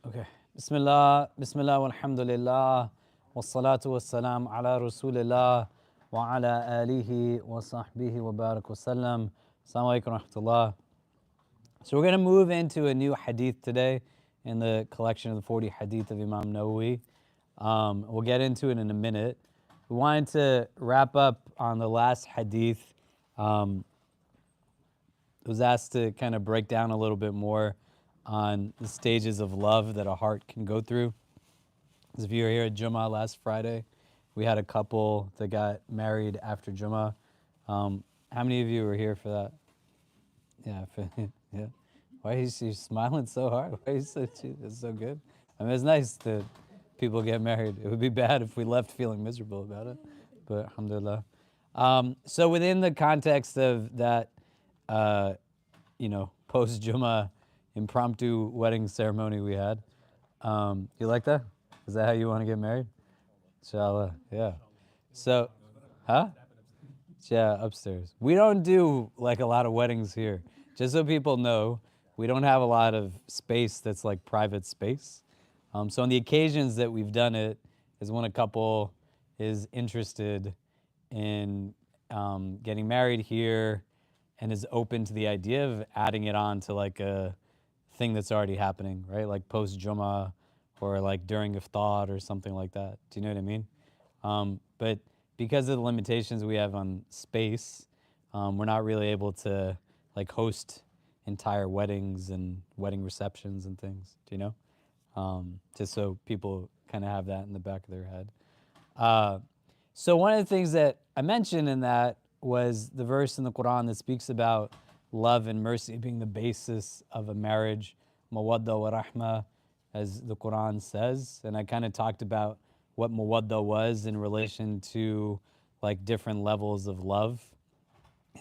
Okay. Bismillah, walhamdulillah, wassalatu wassalam ala rasulillah, wa ala alihi wa sahbihi wa barak wasallam. Assalamu alaikum wa rahmatullah. So we're going to move into a new hadith today in the collection of the 40 hadith of Imam Nawawi. We'll get into it in a minute. We wanted to wrap up on the last hadith. Was asked to kind of break down a little bit more on the stages of love that a heart can go through. As if you were here at Jummah last Friday, we had a couple that got married after Jummah. How many of you were here for that? Yeah, yeah. Why are you smiling so hard? Why are you so cute? It's so good. I mean, it's nice that people get married. It would be bad if we left feeling miserable about it, but alhamdulillah. So within the context of that, post Jummah impromptu wedding ceremony we had, you like that? Is that how you want to get married? Inshallah, yeah. So, huh? Yeah, upstairs. We don't do like a lot of weddings here. Just so people know, we don't have a lot of space that's like private space. So on the occasions that we've done it is when a couple is interested in getting married here and is open to the idea of adding it on to like a thing that's already happening, right? Like post Jummah or like during iftar or something like that. Do you know what I mean? But because of the limitations we have on space, we're not really able to like host entire weddings and wedding receptions and things. Do you know? Just so people kind of have that in the back of their head. So one of the things that I mentioned in that was the verse in the Quran that speaks about love and mercy being the basis of a marriage, mawadda wa rahma, as the Quran says. And I kind of talked about what mawadda was in relation to like different levels of love,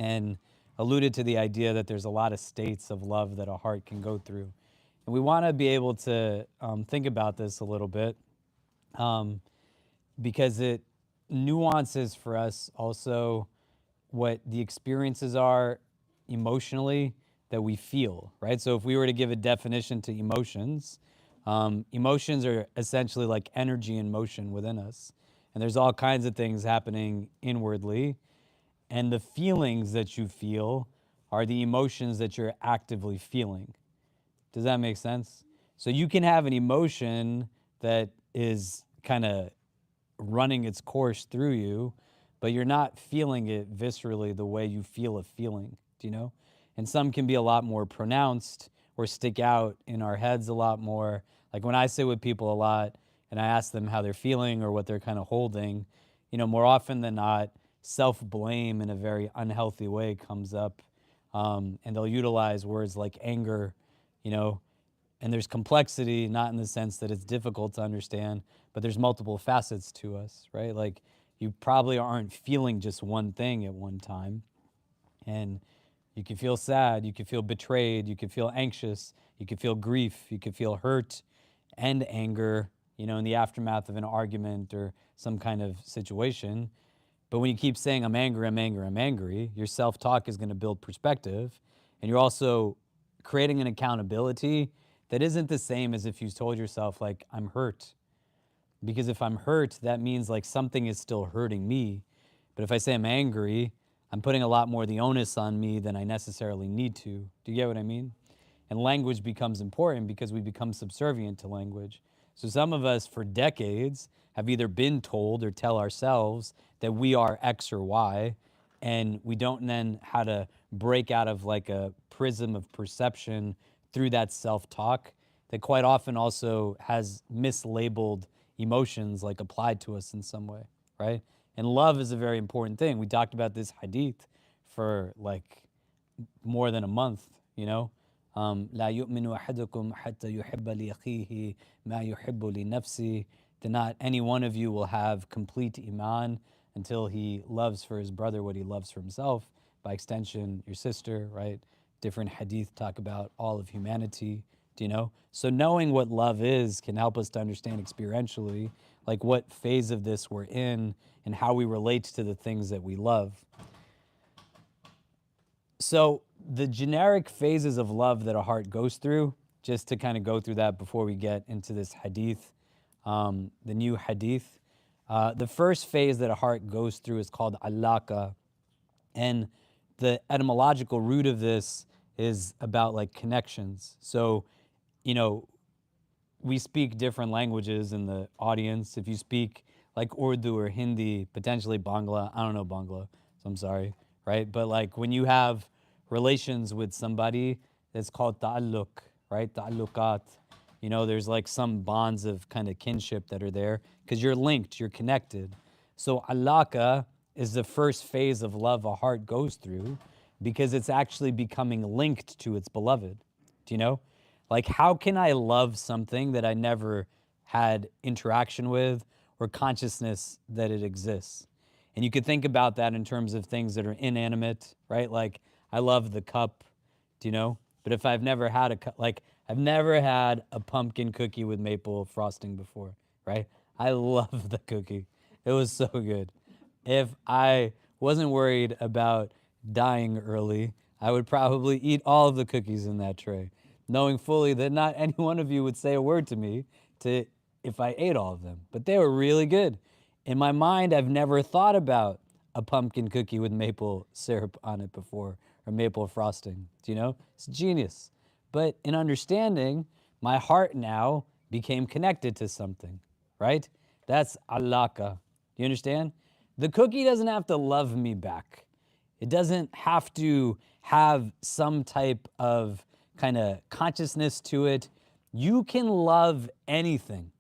and alluded to the idea that there's a lot of states of love that a heart can go through. And we want to be able to think about this a little bit because it nuances for us also what the experiences are emotionally that we feel, right? So if we were to give a definition to emotions, emotions are essentially like energy in motion within us. And there's all kinds of things happening inwardly. And the feelings that you feel are the emotions that you're actively feeling. Does that make sense? So you can have an emotion that is kind of running its course through you, but you're not feeling it viscerally the way you feel a feeling. Do you know? And some can be a lot more pronounced or stick out in our heads a lot more. Like when I sit with people a lot and I ask them how they're feeling or what they're kind of holding, more often than not, self-blame in a very unhealthy way comes up. And they'll utilize words like anger, and there's complexity, not in the sense that it's difficult to understand, but there's multiple facets to us, right? Like you probably aren't feeling just one thing at one time. And you can feel sad, you can feel betrayed, you can feel anxious, you can feel grief, you can feel hurt and anger, in the aftermath of an argument or some kind of situation. But when you keep saying, I'm angry, I'm angry, I'm angry, your self-talk is going to build perspective. And you're also creating an accountability that isn't the same as if you told yourself, like, I'm hurt. Because if I'm hurt, that means like something is still hurting me. But if I say I'm angry, I'm putting a lot more of the onus on me than I necessarily need to. Do you get what I mean? And language becomes important because we become subservient to language. So some of us for decades have either been told or tell ourselves that we are X or Y, and we don't then how to break out of like a prism of perception through that self-talk that quite often also has mislabeled emotions like applied to us in some way, right? And love is a very important thing. We talked about this hadith for like more than a month, لا يؤمن أحدكم حتى يحب لأخيه ما يحب لنفسه. That not any one of you will have complete iman until he loves for his brother what he loves for himself. By extension, your sister, right? Different hadith talk about all of humanity. Do you know? So knowing what love is can help us to understand experientially, like what phase of this we're in and how we relate to the things that we love. So the generic phases of love that a heart goes through just to kind of go through that before we get into this hadith, the new hadith. The first phase that a heart goes through is called alaka. And the etymological root of this is about like connections. So, you know, we speak different languages in the audience. If you speak like Urdu or Hindi, potentially Bangla, I don't know Bangla, so I'm sorry, right? But like when you have relations with somebody, it's called ta'alluq, right? Ta'alluqat. You know, there's like some bonds of kind of kinship that are there because you're linked, you're connected. So alaka is the first phase of love a heart goes through because it's actually becoming linked to its beloved. Do you know? Like, how can I love something that I never had interaction with or consciousness that it exists? And you could think about that in terms of things that are inanimate, right? Like, I love the cup, do you know? But if I've never had a cup, like, I've never had a pumpkin cookie with maple frosting before, right? I love the cookie. It was so good. If I wasn't worried about dying early, I would probably eat all of the cookies in that tray, knowing fully that not any one of you would say a word to me if I ate all of them. But they were really good. In my mind, I've never thought about a pumpkin cookie with maple syrup on it before, or maple frosting. Do you know? It's genius. But in understanding, my heart now became connected to something, right? That's alaka. Do you understand? The cookie doesn't have to love me back. It doesn't have to have some type of kind of consciousness to it. You can love anything.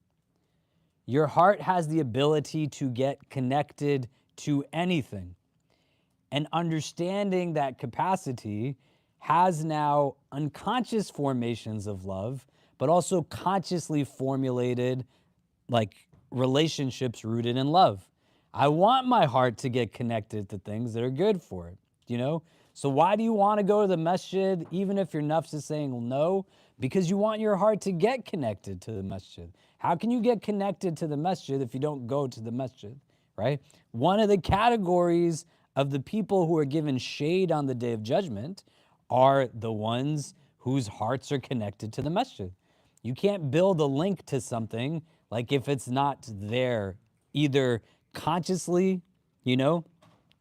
Your heart has the ability to get connected to anything. And understanding that capacity has now unconscious formations of love, but also consciously formulated like relationships rooted in love. I want my heart to get connected to things that are good for it, you know? So why do you want to go to the masjid even if your nafs is saying no? Because you want your heart to get connected to the masjid. How can you get connected to the masjid if you don't go to the masjid, right? One of the categories of the people who are given shade on the Day of Judgment are the ones whose hearts are connected to the masjid. You can't build a link to something like if it's not there, either consciously, you know,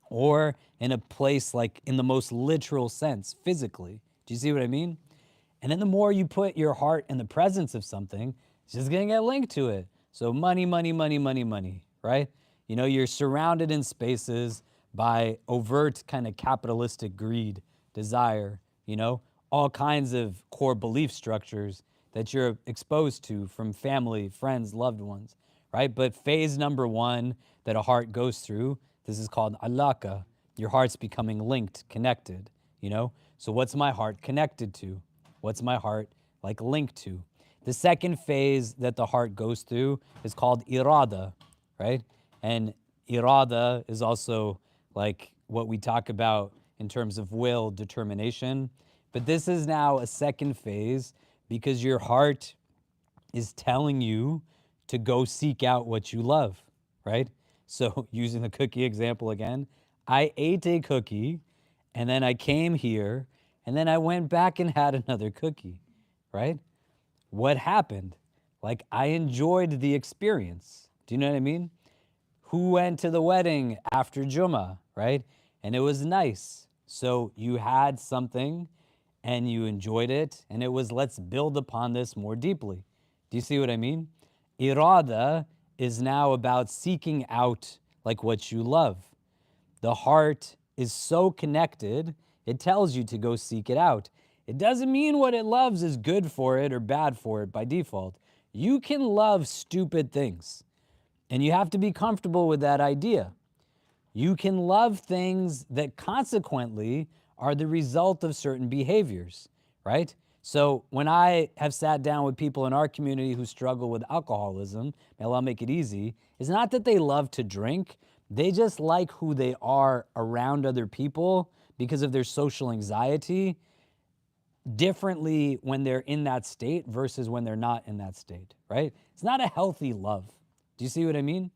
or in a place like in the most literal sense, physically. Do you see what I mean? And then the more you put your heart in the presence of something, it's just gonna get linked to it. So money, money, money, money, money, right? You know, you're surrounded in spaces by overt kind of capitalistic greed, desire, you know, all kinds of core belief structures that you're exposed to from family, friends, loved ones, right? But phase number one that a heart goes through, this is called alaka. Your heart's becoming linked, connected, you know? So what's my heart connected to? What's my heart like linked to? The second phase that the heart goes through is called irada, right? And irada is also like what we talk about in terms of will, determination. But this is now a second phase because your heart is telling you to go seek out what you love, right? So using the cookie example again, I ate a cookie and then I came here and then I went back and had another cookie, right? What happened? Like I enjoyed the experience. Do you know what I mean? Who went to the wedding after Jummah, right? And it was nice. So you had something and you enjoyed it, and it was let's build upon this more deeply. Do you see what I mean? Irada is now about seeking out like what you love. The heart is so connected, it tells you to go seek it out. It doesn't mean what it loves is good for it or bad for it by default. You can love stupid things, and you have to be comfortable with that idea. You can love things that consequently are the result of certain behaviors, right? So when I have sat down with people in our community who struggle with alcoholism, may Allah make it easy, it's not that they love to drink, they just like who they are around other people because of their social anxiety differently when they're in that state versus when they're not in that state, right? It's not a healthy love. Do you see what I mean?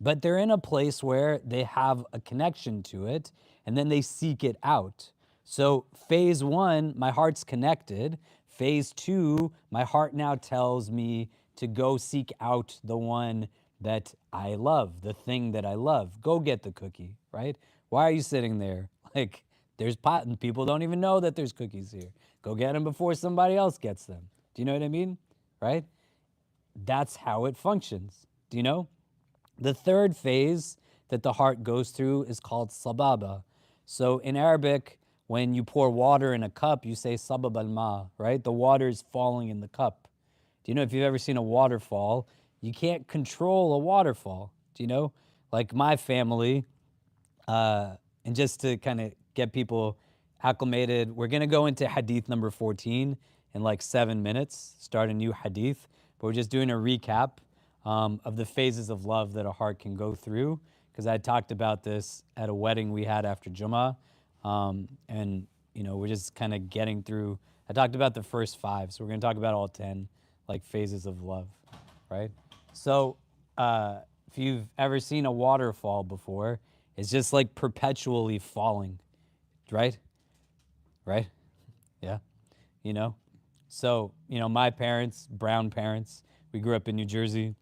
But they're in a place where they have a connection to it and then they seek it out. So phase one, my heart's connected. Phase 2, my heart now tells me to go seek out the one that I love, the thing that I love. Go get the cookie, right? Why are you sitting there? Like, there's pot and people don't even know that there's cookies here. Go get them before somebody else gets them. Do you know what I mean? Right? That's how it functions. Do you know? The third phase that the heart goes through is called sababa. So in Arabic, when you pour water in a cup, you say sabab al-ma, right? The water is falling in the cup. Do you know if you've ever seen a waterfall, you can't control a waterfall. Do you know? Like my family, and just to kind of get people acclimated, we're going to go into Hadith number 14 in like 7 minutes, start a new Hadith. But we're just doing a recap of the phases of love that a heart can go through. Because I talked about this at a wedding we had after Jummah. And, you know, we're just kind of getting through. I talked about the first 5, so we're going to talk about all 10, like, phases of love, right? So if you've ever seen a waterfall before, it's just like perpetually falling, right? Right? Yeah. You know? So, you know, my parents, brown parents, we grew up in New Jersey,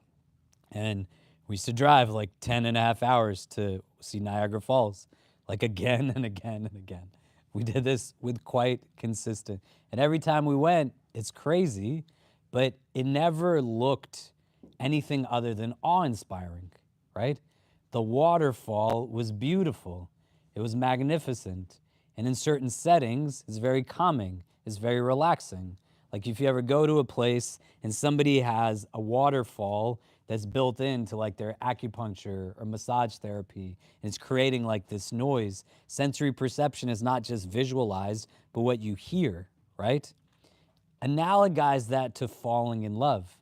and we used to drive like 10 and a half hours to see Niagara Falls, like again and again and again. We did this with quite consistent. And every time we went, it's crazy, but it never looked anything other than awe-inspiring, right? The waterfall was beautiful. It was magnificent. And in certain settings, it's very calming. It's very relaxing. Like if you ever go to a place and somebody has a waterfall that's built into like their acupuncture or massage therapy, and it's creating like this noise. Sensory perception is not just visualized, but what you hear, right? Analogize that to falling in love.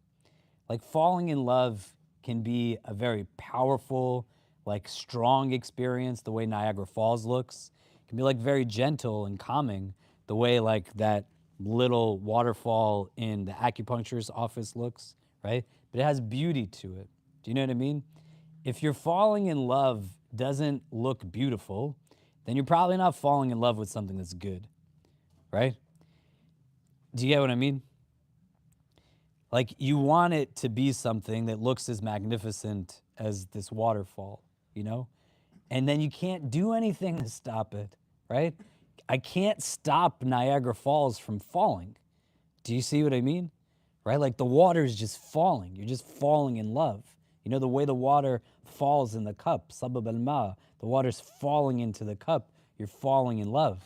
Like falling in love can be a very powerful, like strong experience, the way Niagara Falls looks. It can be like very gentle and calming, the way like that little waterfall in the acupuncturist office looks, right? But it has beauty to it. Do you know what I mean? If you're falling in love doesn't look beautiful, then you're probably not falling in love with something that's good, right? Do you get what I mean? Like you want it to be something that looks as magnificent as this waterfall, you know? And then you can't do anything to stop it, right? I can't stop Niagara Falls from falling. Do you see what I mean? Right? Like the water is just falling. You're just falling in love. You know, the way the water falls in the cup, sabab al-ma, the water's falling into the cup. You're falling in love.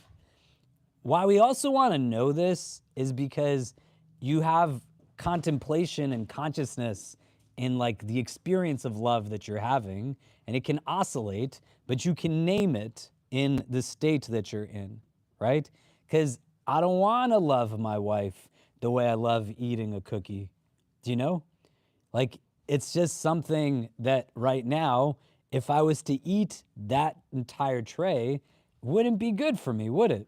Why we also want to know this is because you have contemplation and consciousness in like the experience of love that you're having, and it can oscillate, but you can name it in the state that you're in, right? Because I don't want to love my wife the way I love eating a cookie. Do you know? Like, it's just something that right now, if I was to eat that entire tray, wouldn't be good for me, would it?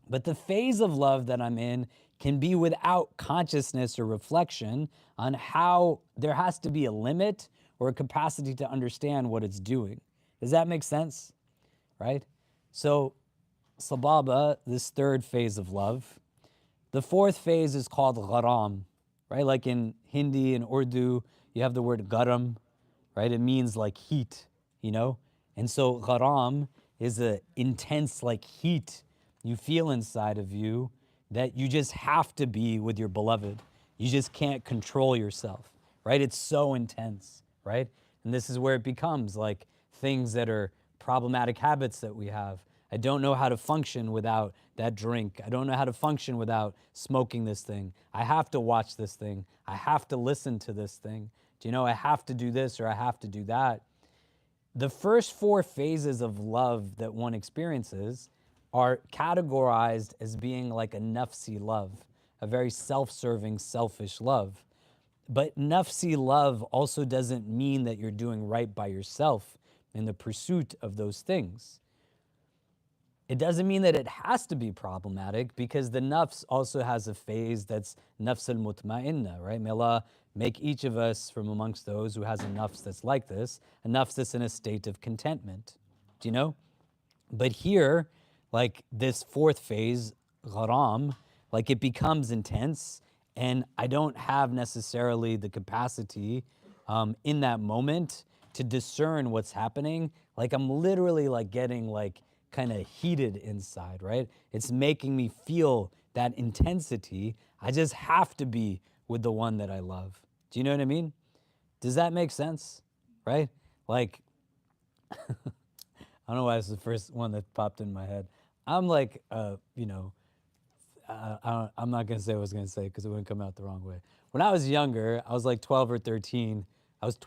But the phase of love that I'm in can be without consciousness or reflection on how there has to be a limit or a capacity to understand what it's doing. Does that make sense? Right? So, sababa, this third phase of love. The fourth phase is called gharam, right? Like in Hindi and Urdu, you have the word garam, right? It means like heat, you know? And so gharam is an intense like heat you feel inside of you that you just have to be with your beloved. You just can't control yourself, right? It's so intense, right? And this is where it becomes like things that are problematic habits that we have. I don't know how to function without that drink. I don't know how to function without smoking this thing. I have to watch this thing. I have to listen to this thing. Do you know, I have to do this or I have to do that. The first 4 phases of love that one experiences are categorized as being like a nafsi love, a very self-serving, selfish love. But nafsi love also doesn't mean that you're doing right by yourself in the pursuit of those things. It doesn't mean that it has to be problematic because the nafs also has a phase that's nafs al-mutma'inna, right? May Allah make each of us from amongst those who has a nafs that's like this, a nafs that's in a state of contentment. Do you know? But here, like this 4th phase, gharam, like it becomes intense, and I don't have necessarily the capacity in that moment to discern what's happening. Like I'm literally like getting like kind of heated inside, right? It's making me feel that intensity. I just have to be with the one that I love. Do you know what I mean? Does that make sense? Right? Like, I don't know why it's the first one that popped in my head. I'm like, I'm not gonna say what I was gonna say because it wouldn't come out the wrong way. When I was younger, I was like 12 or 13.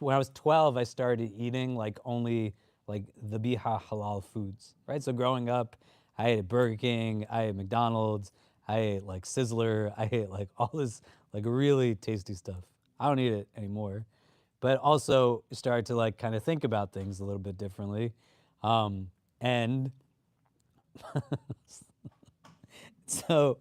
When I was 12, I started eating like only like the biha halal foods, right? So growing up, I ate at Burger King, I ate McDonald's, I ate like Sizzler, I ate like all this like really tasty stuff. I don't eat it anymore, but also started to like kind of think about things a little bit differently. And so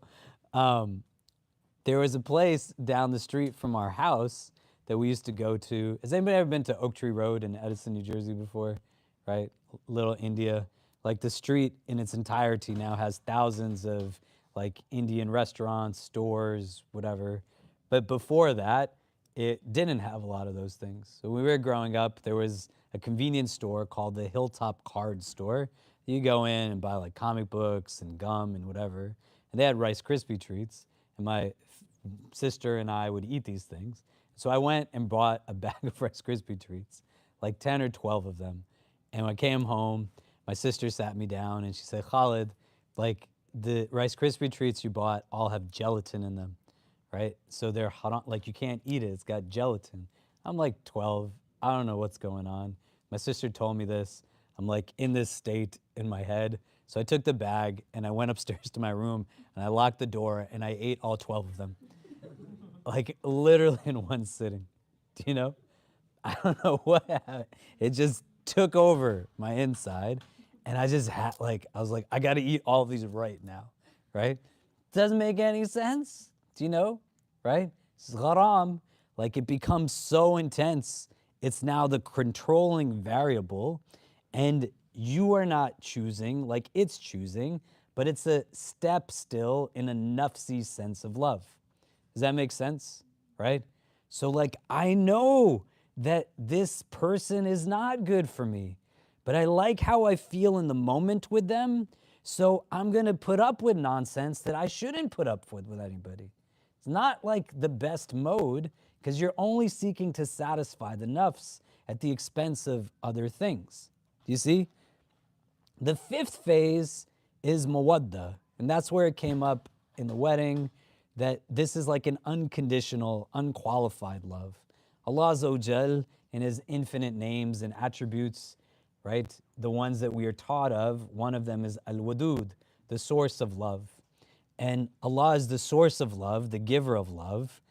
there was a place down the street from our house that we used to go to. Has anybody ever been to Oak Tree Road in Edison, New Jersey before? Right? Little India. Like the street in its entirety now has thousands of like Indian restaurants, stores, whatever. But before that, it didn't have a lot of those things. So when we were growing up, there was a convenience store called the Hilltop Card Store. You go in and buy like comic books and gum and whatever. And they had Rice Krispie treats. And my sister and I would eat these things. So I went and bought a bag of Rice Krispie treats, like 10 or 12 of them. And when I came home, my sister sat me down and she said, Khalid, like the Rice Krispie treats you bought all have gelatin in them, right? So they're haram, like you can't eat it, it's got gelatin. I'm like 12, I don't know what's going on. My sister told me this. I'm like in this state in my head. So I took the bag and I went upstairs to my room and I locked the door and I ate all 12 of them. Like literally in one sitting. Do you know? I don't know what happened. It just took over my inside. And I just had I was like, I gotta eat all of these right now. Right? Doesn't make any sense. Do you know? Right? It's haram. Like it becomes so intense. It's now the controlling variable. And you are not choosing like it's choosing, but it's a step still in a nafsi sense of love. Does that make sense? Right? So like I know that this person is not good for me, but I like how I feel in the moment with them. So I'm gonna put up with nonsense that I shouldn't put up with anybody. It's not like the best mode because you're only seeking to satisfy the nafs at the expense of other things. Do you see? The fifth phase is mawadda, and that's where it came up in the wedding, that this is like an unconditional, unqualified love. Allah Azza wa Jal, in His infinite names and attributes, right, the ones that we are taught of, one of them is Al-Wadud, the source of love. And Allah is the source of love, the giver of love,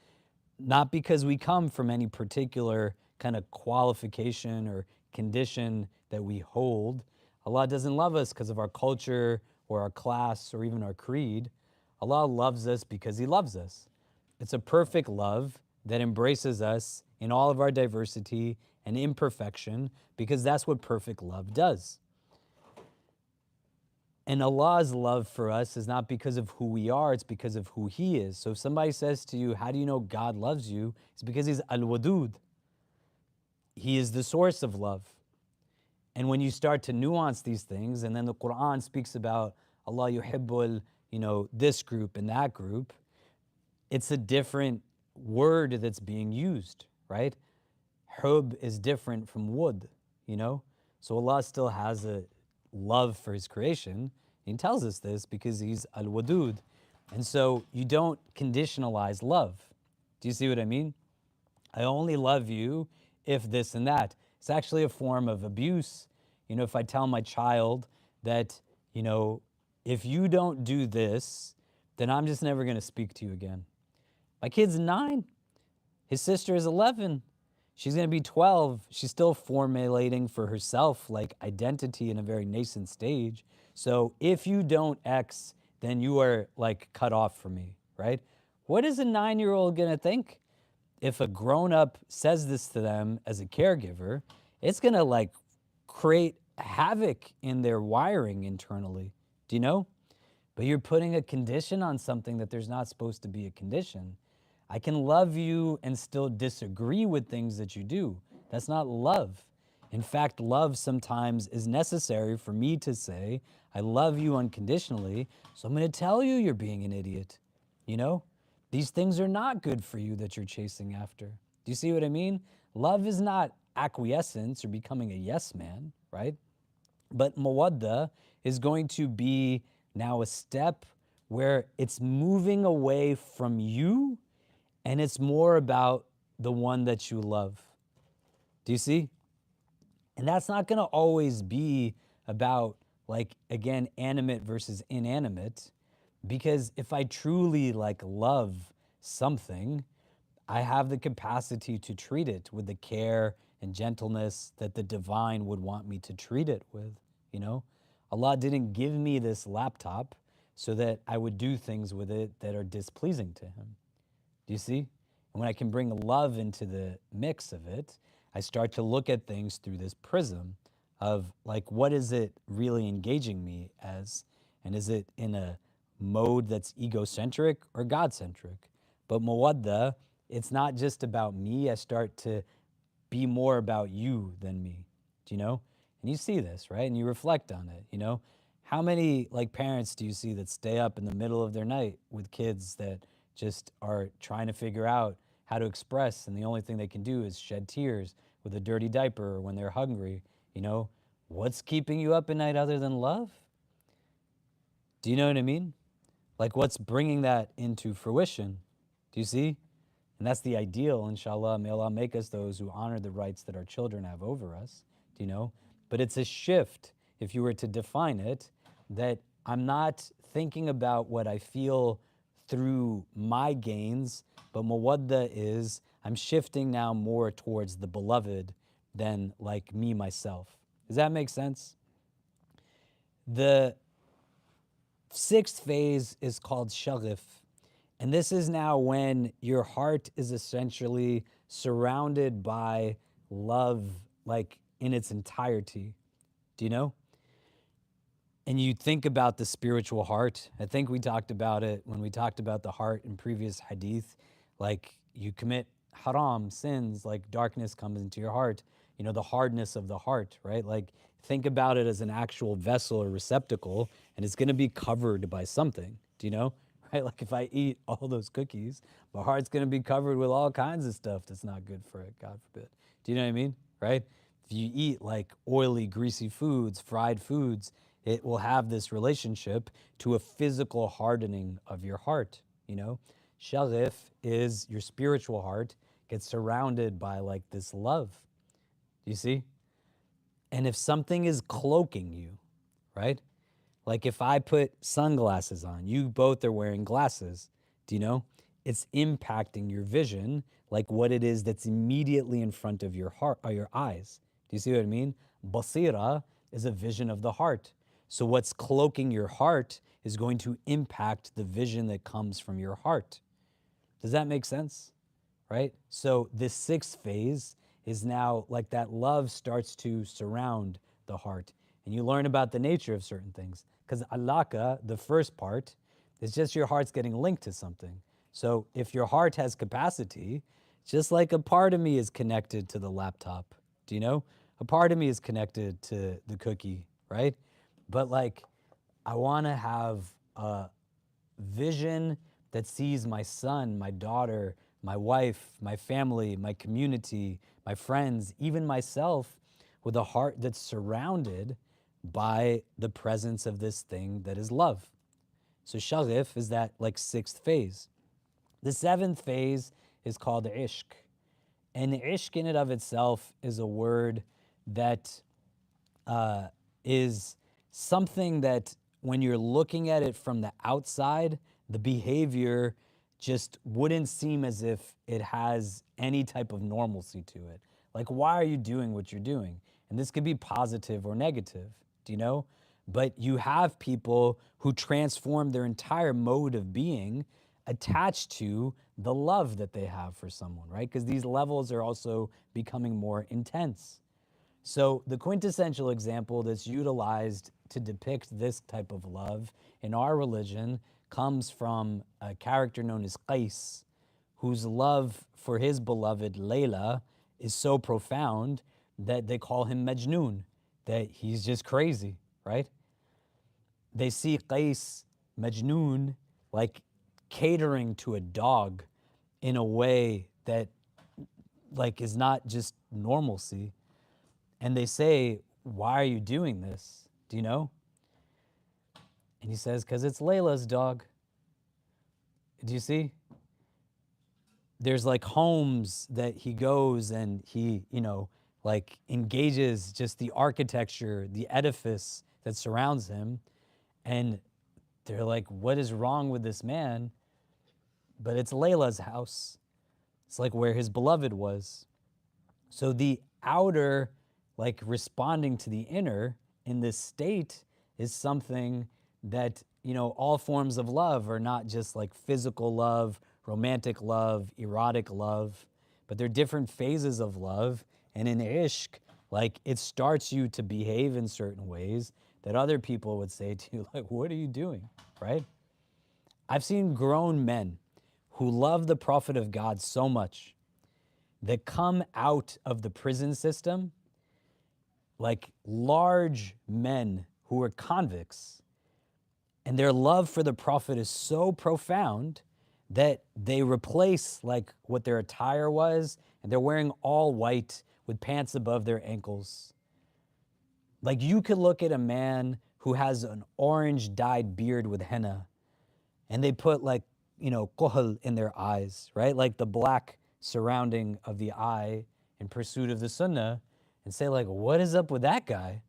not because we come from any particular kind of qualification or condition that we hold. Allah doesn't love us because of our culture or our class or even our creed. Allah loves us because He loves us. It's a perfect love that embraces us in all of our diversity and imperfection because that's what perfect love does. And Allah's love for us is not because of who we are, it's because of who He is. So if somebody says to you, how do you know God loves you? It's because He's Al-Wadud. He is the source of love. And when you start to nuance these things, and then the Quran speaks about Allah yuhibbul, this group and that group, it's a different word that's being used, right? Hub is different from wood, So Allah still has a love for His creation. He tells us this because He's Al-Wadud. And so you don't conditionalize love. Do you see what I mean? I only love you if this and that. It's actually a form of abuse. If I tell my child that, if you don't do this, then I'm just never going to speak to you again. My kid's 9. His sister is 11. She's going to be 12. She's still formulating for herself like identity in a very nascent stage. So if you don't X, then you are like cut off from me, right? What is a 9-year-old going to think? If a grown-up says this to them as a caregiver, it's going to create havoc in their wiring internally. Do you know? But you're putting a condition on something that there's not supposed to be a condition. I can love you and still disagree with things that you do. That's not love. In fact, love sometimes is necessary for me to say, I love you unconditionally, so I'm going to tell you you're being an idiot. You know, these things are not good for you that you're chasing after. Do you see what I mean? Love is not acquiescence or becoming a yes man, right? But mawadda is going to be now a step where it's moving away from you and it's more about the one that you love. Do you see? And that's not going to always be about, like, again, animate versus inanimate, because if I truly like love something, I have the capacity to treat it with the care and gentleness that the divine would want me to treat it with, you know? Allah didn't give me this laptop so that I would do things with it that are displeasing to him. Do you see? And when I can bring love into the mix of it, I start to look at things through this prism of, like, what is it really engaging me as? And is it in a mode that's egocentric or God-centric? But mawadda, it's not just about me. I start to be more about you than me. Do you know? And you see this, right? And you reflect on it, you know? How many, like, parents do you see that stay up in the middle of their night with kids that just are trying to figure out how to express, and the only thing they can do is shed tears with a dirty diaper or when they're hungry, you know? What's keeping you up at night other than love? Do you know what I mean? Like, what's bringing that into fruition? Do you see? And that's the ideal, inshallah. May Allah make us those who honor the rights that our children have over us, do you know? But it's a shift, if you were to define it, that I'm not thinking about what I feel through my gains, but mawadda is I'm shifting now more towards the beloved than like me, myself. Does that make sense? The sixth phase is called shaghif. And this is now when your heart is essentially surrounded by love, like in its entirety. Do you know? And you think about the spiritual heart. I think we talked about it when we talked about the heart in previous hadith. Like, you commit haram, sins, like darkness comes into your heart. You know, the hardness of the heart, right? Like, think about it as an actual vessel or receptacle, and it's going to be covered by something. Do you know? Right? Like, if I eat all those cookies, my heart's going to be covered with all kinds of stuff that's not good for it, God forbid. Do you know what I mean? Right? If you eat like oily, greasy foods, fried foods, it will have this relationship to a physical hardening of your heart, you know? Shaghif is your spiritual heart gets surrounded by like this love. Do you see? And if something is cloaking you, right? Like if I put sunglasses on, you both are wearing glasses, do you know? It's impacting your vision like what it is that's immediately in front of your heart or your eyes. Do you see what I mean? Basira is a vision of the heart. So what's cloaking your heart is going to impact the vision that comes from your heart. Does that make sense? Right? So this sixth phase is now like that love starts to surround the heart. And you learn about the nature of certain things. Because alaka, the first part, is just your heart's getting linked to something. So if your heart has capacity, just like a part of me is connected to the laptop, do you know? A part of me is connected to the cookie, right? But like, I want to have a vision that sees my son, my daughter, my wife, my family, my community, my friends, even myself, with a heart that's surrounded by the presence of this thing that is love. So shaghif is that like sixth phase. The seventh phase is called ishq. And ishq in and of itself is a word that is something that when you're looking at it from the outside, the behavior just wouldn't seem as if it has any type of normalcy to it. Like, why are you doing what you're doing? And this could be positive or negative, do you know? But you have people who transform their entire mode of being attached to the love that they have for someone, right? Because these levels are also becoming more intense. So the quintessential example that's utilized to depict this type of love in our religion comes from a character known as Qais, whose love for his beloved Layla is so profound that they call him Majnoon, that he's just crazy, right? They see Qais, Majnoon, like catering to a dog in a way that like is not just normalcy. And they say, why are you doing this? Do you know? And he says, because it's Layla's dog. Do you see? There's like homes that he goes and he, like engages just the architecture, the edifice that surrounds him. And they're like, what is wrong with this man? But it's Layla's house. It's like where his beloved was. So the outer, like responding to the inner in this state is something that, all forms of love are not just like physical love, romantic love, erotic love, but they're different phases of love. And in ishq, like it starts you to behave in certain ways that other people would say to you, like, what are you doing, right? I've seen grown men who love the Prophet of God so much that come out of the prison system like large men who are convicts, and their love for the Prophet is so profound that they replace like what their attire was, and they're wearing all white with pants above their ankles. Like you could look at a man who has an orange dyed beard with henna, and they put like, kohl in their eyes, right? Like the black surrounding of the eye in pursuit of the sunnah, and say like, what is up with that guy?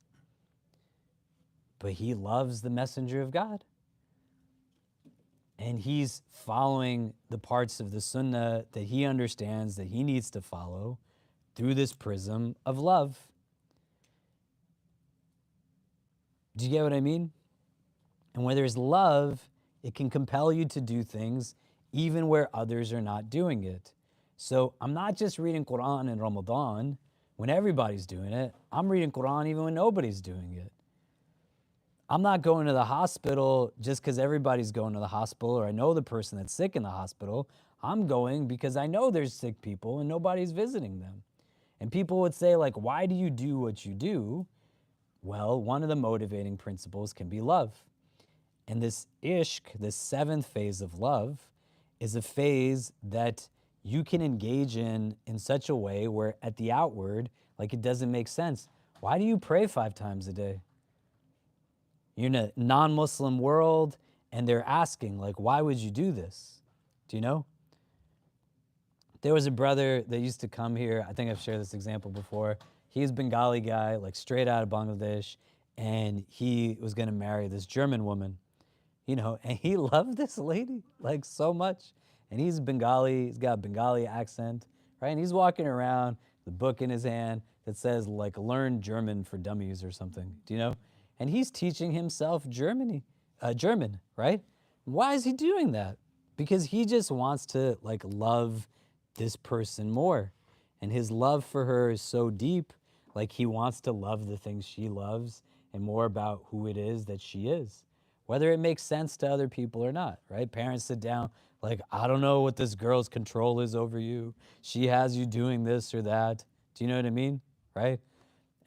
But he loves the messenger of God. And he's following the parts of the sunnah that he understands that he needs to follow through this prism of love. Do you get what I mean? And where there's love, it can compel you to do things even where others are not doing it. So I'm not just reading Quran in Ramadan when everybody's doing it. I'm reading Quran even when nobody's doing it. I'm not going to the hospital just because everybody's going to the hospital or I know the person that's sick in the hospital. I'm going because I know there's sick people and nobody's visiting them. And people would say, like, why do you do what you do? Well, one of the motivating principles can be love. And this ishq, this seventh phase of love, is a phase that you can engage in such a way where at the outward, like it doesn't make sense. Why do you pray 5 times a day? You're in a non-Muslim world and they're asking, like, why would you do this? Do you know? There was a brother that used to come here. I think I've shared this example before. He's a Bengali guy, like straight out of Bangladesh, and he was going to marry this German woman, and he loved this lady like so much. And he's Bengali, he's got a Bengali accent, right? And he's walking around, the book in his hand that says like learn German for dummies or something, do you know? And he's teaching himself German, right? Why is he doing that? Because he just wants to like love this person more. And his love for her is so deep, like he wants to love the things she loves and more about who it is that she is, whether it makes sense to other people or not, right? Parents sit down like, I don't know what this girl's control is over you. She has you doing this or that. Do you know what I mean, right?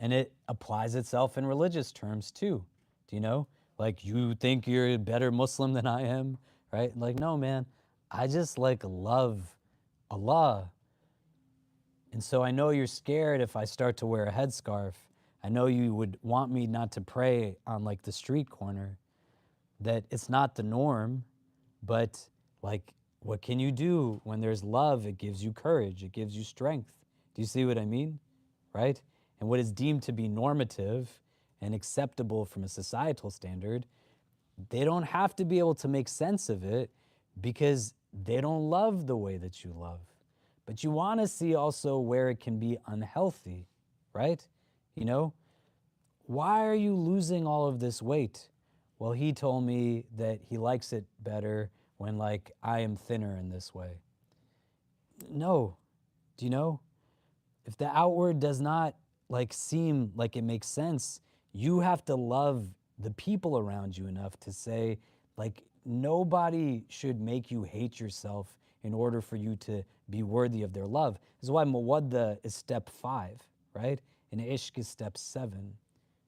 And it applies itself in religious terms too. Do you know? Like, you think you're a better Muslim than I am, right? Like, no, man, I just like love Allah. And so I know you're scared if I start to wear a headscarf. I know you would want me not to pray on like the street corner, that it's not the norm, but like, what can you do when there's love? It gives you courage. It gives you strength. Do you see what I mean? Right? And what is deemed to be normative and acceptable from a societal standard, they don't have to be able to make sense of it because they don't love the way that you love. But you want to see also where it can be unhealthy, right? Why are you losing all of this weight? Well, he told me that he likes it better when like I am thinner in this way. No. Do you know? If the outward does not like seem like it makes sense, you have to love the people around you enough to say, like, nobody should make you hate yourself in order for you to be worthy of their love. This is why mawadda is step 5, right? And ishq is step 7.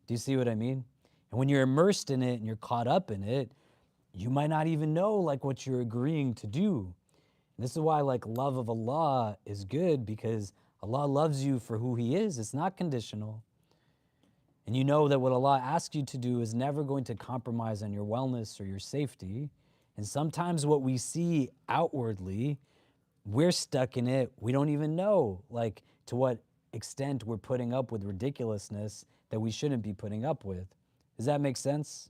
Do you see what I mean? And when you're immersed in it and you're caught up in it, you might not even know like what you're agreeing to do. And this is why like love of Allah is good, because Allah loves you for who He is. It's not conditional. And you know that what Allah asks you to do is never going to compromise on your wellness or your safety. And sometimes what we see outwardly, we're stuck in it. We don't even know like to what extent we're putting up with ridiculousness that we shouldn't be putting up with. Does that make sense?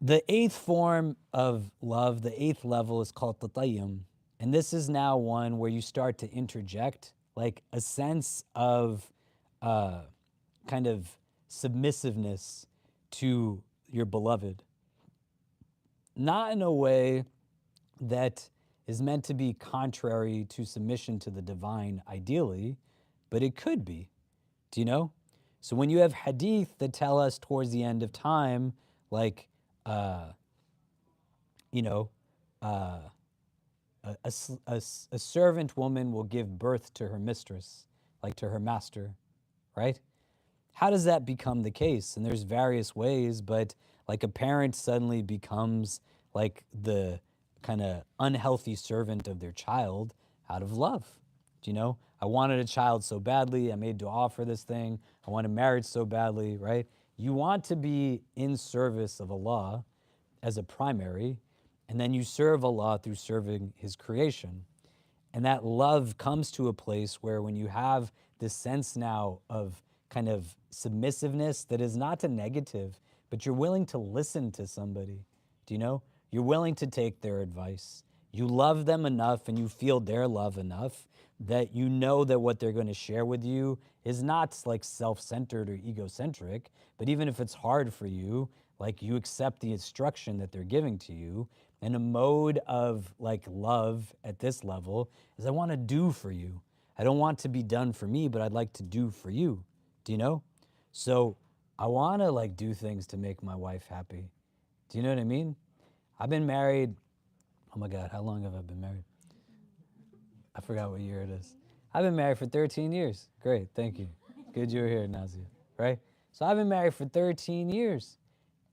The 8th form of love, the 8th level, is called tatayyum. And this is now one where you start to interject like a sense of kind of submissiveness to your beloved. Not in a way that is meant to be contrary to submission to the divine, ideally, but it could be. Do you know? So when you have hadith that tell us towards the end of time, like, you know, a servant woman will give birth to her mistress, like to her master, right? How does that become the case? And there's various ways, but like a parent suddenly becomes like the kind of unhealthy servant of their child out of love. Do you know? I wanted a child so badly. I made dua for this thing. I wanted marriage so badly, right? You want to be in service of Allah as a primary, and then you serve Allah through serving His creation. And that love comes to a place where when you have this sense now of kind of submissiveness that is not a negative, but you're willing to listen to somebody. Do you know? You're willing to take their advice. You love them enough and you feel their love enough that you know that what they're going to share with you is not like self-centered or egocentric, but even if it's hard for you, like you accept the instruction that they're giving to you. And a mode of like love at this level is I want to do for you. I don't want to be done for me, but I'd like to do for you. Do you know? So I want to like do things to make my wife happy. Do you know what I mean? I've been married. Oh my God, how long have I been married? I forgot what year it is. I've been married for 13 years. Great, thank you. Good you were here, Nazia, right? So I've been married for 13 years.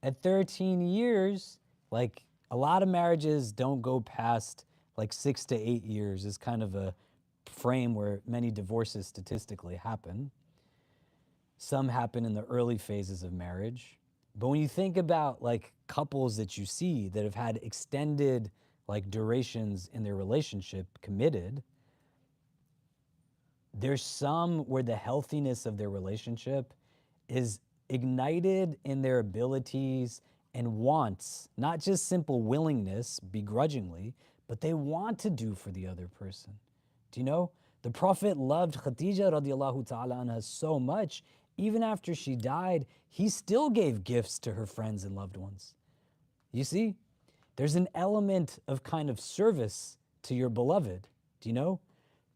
At 13 years, like a lot of marriages don't go past like 6 to 8 years is kind of a frame where many divorces statistically happen. Some happen in the early phases of marriage. But when you think about like couples that you see that have had extended like durations in their relationship committed, there's some where the healthiness of their relationship is ignited in their abilities and wants, not just simple willingness begrudgingly, but they want to do for the other person. Do you know? The Prophet loved Khadija radiallahu ta'ala anha so much, even after she died, he still gave gifts to her friends and loved ones. You see? There's an element of kind of service to your beloved, do you know?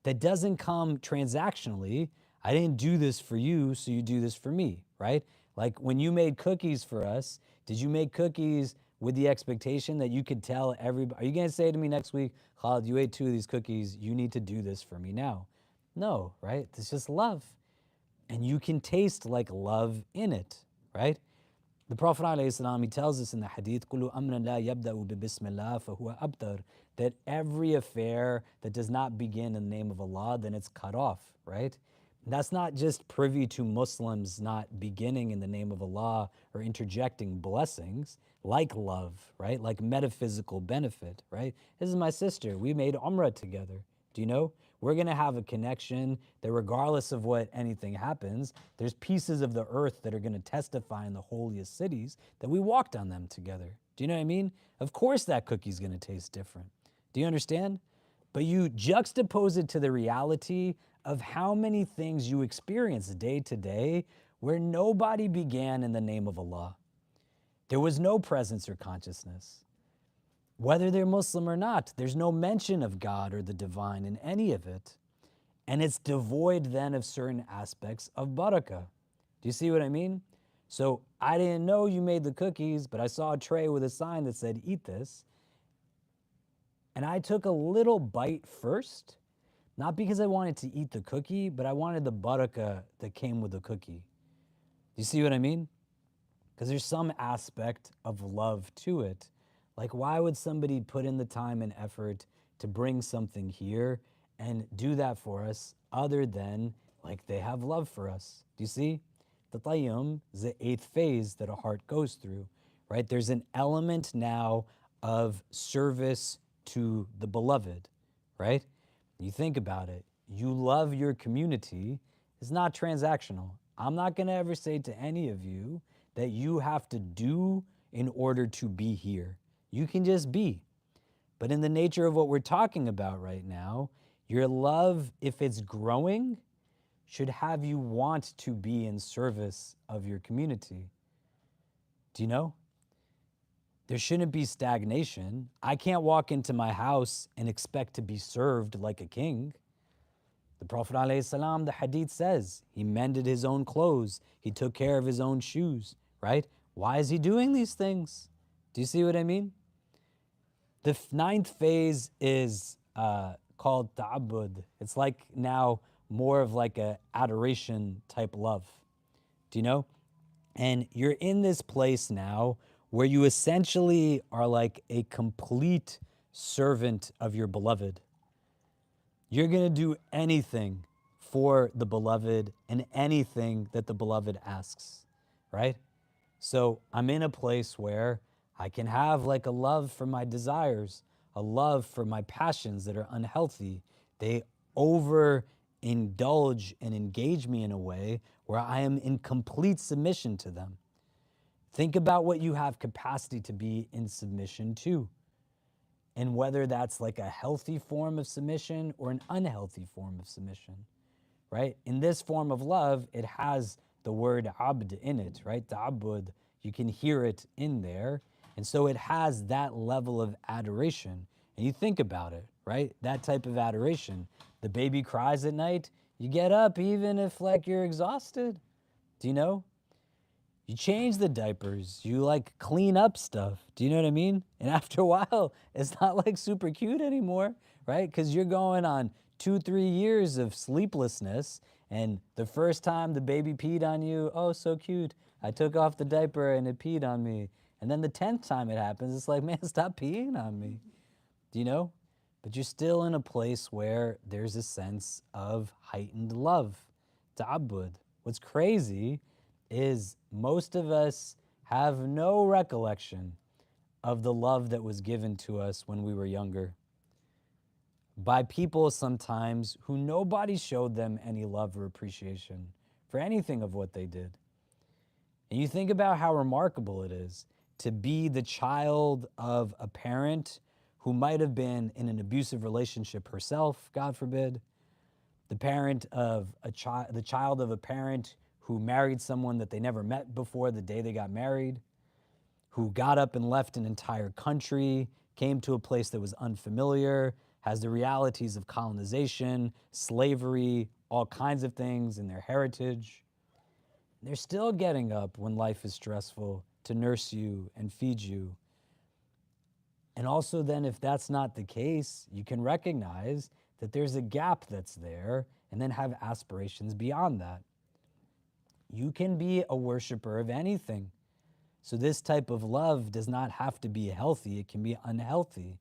That doesn't come transactionally. I didn't do this for you, so you do this for me, right? Like when you made cookies for us, did you make cookies with the expectation that you could tell everybody, are you gonna say to me next week, Khalid, you ate 2 of these cookies, you need to do this for me now? No, right? It's just love. And you can taste like love in it, right? The Prophet ﷺ, he tells us in the Hadith, كُلُّ أَمْرٍ لَا يَبْدَأُ بِبِسْمِ اللَّهِ فَهُوَ أَبْتَرُ, that every affair that does not begin in the name of Allah, then it's cut off, right? And that's not just privy to Muslims not beginning in the name of Allah or interjecting blessings, like love, right? Like metaphysical benefit, right? This is my sister. We made Umrah together. Do you know? We're going to have a connection that regardless of what anything happens, there's pieces of the earth that are going to testify in the holiest cities that we walked on them together. Do you know what I mean? Of course that cookie's going to taste different. Do you understand? But you juxtapose it to the reality of how many things you experience day to day where nobody began in the name of Allah. There was no presence or consciousness. Whether they're Muslim or not, there's no mention of God or the divine in any of it. And it's devoid then of certain aspects of barakah. Do you see what I mean? So I didn't know you made the cookies, but I saw a tray with a sign that said, eat this. And I took a little bite first, not because I wanted to eat the cookie, but I wanted the barakah that came with the cookie. Do you see what I mean? Because there's some aspect of love to it. Like, why would somebody put in the time and effort to bring something here and do that for us other than like they have love for us? Do you see? The tayyum is the 8th phase that a heart goes through, right? There's an element now of service to the beloved, right? You think about it. You love your community is not transactional. I'm not going to ever say to any of you that you have to do in order to be here. You can just be. But in the nature of what we're talking about right now, your love, if it's growing, should have you want to be in service of your community. Do you know? There shouldn't be stagnation. I can't walk into my house and expect to be served like a king. The Prophet ﷺ, the Hadith says, he mended his own clothes. He took care of his own shoes, right? Why is he doing these things? Do you see what I mean? The 9th phase is called ta'abbud. It's like now more of like a adoration type love. Do you know? And you're in this place now where you essentially are like a complete servant of your beloved. You're going to do anything for the beloved and anything that the beloved asks, right? So I'm in a place where I can have like a love for my desires, a love for my passions that are unhealthy. They overindulge and engage me in a way where I am in complete submission to them. Think about what you have capacity to be in submission to, and whether that's like a healthy form of submission or an unhealthy form of submission, right? In this form of love, it has the word abd in it, right? Ta'abbud, you can hear it in there. And so it has that level of adoration. And you think about it, right? That type of adoration. The baby cries at night, you get up even if like you're exhausted. Do you know? You change the diapers, you like clean up stuff. Do you know what I mean? And after a while, it's not like super cute anymore, right? Because you're going on 2-3 years of sleeplessness. And the first time the baby peed on you, oh, so cute. I took off the diaper and it peed on me. And then the 10th time it happens, it's like, man, stop peeing on me. Do you know? But you're still in a place where there's a sense of heightened love, ta'abbud. What's crazy is most of us have no recollection of the love that was given to us when we were younger by people sometimes who nobody showed them any love or appreciation for anything of what they did. And you think about how remarkable it is to be the child of a parent who might have been in an abusive relationship herself, God forbid, the parent of the child of a parent who married someone that they never met before the day they got married, who got up and left an entire country, came to a place that was unfamiliar, has the realities of colonization, slavery, all kinds of things in their heritage. They're still getting up when life is stressful to nurse you and feed you. And also then, if that's not the case, you can recognize that there's a gap that's there and then have aspirations beyond that. You can be a worshiper of anything. So this type of love does not have to be healthy. It can be unhealthy.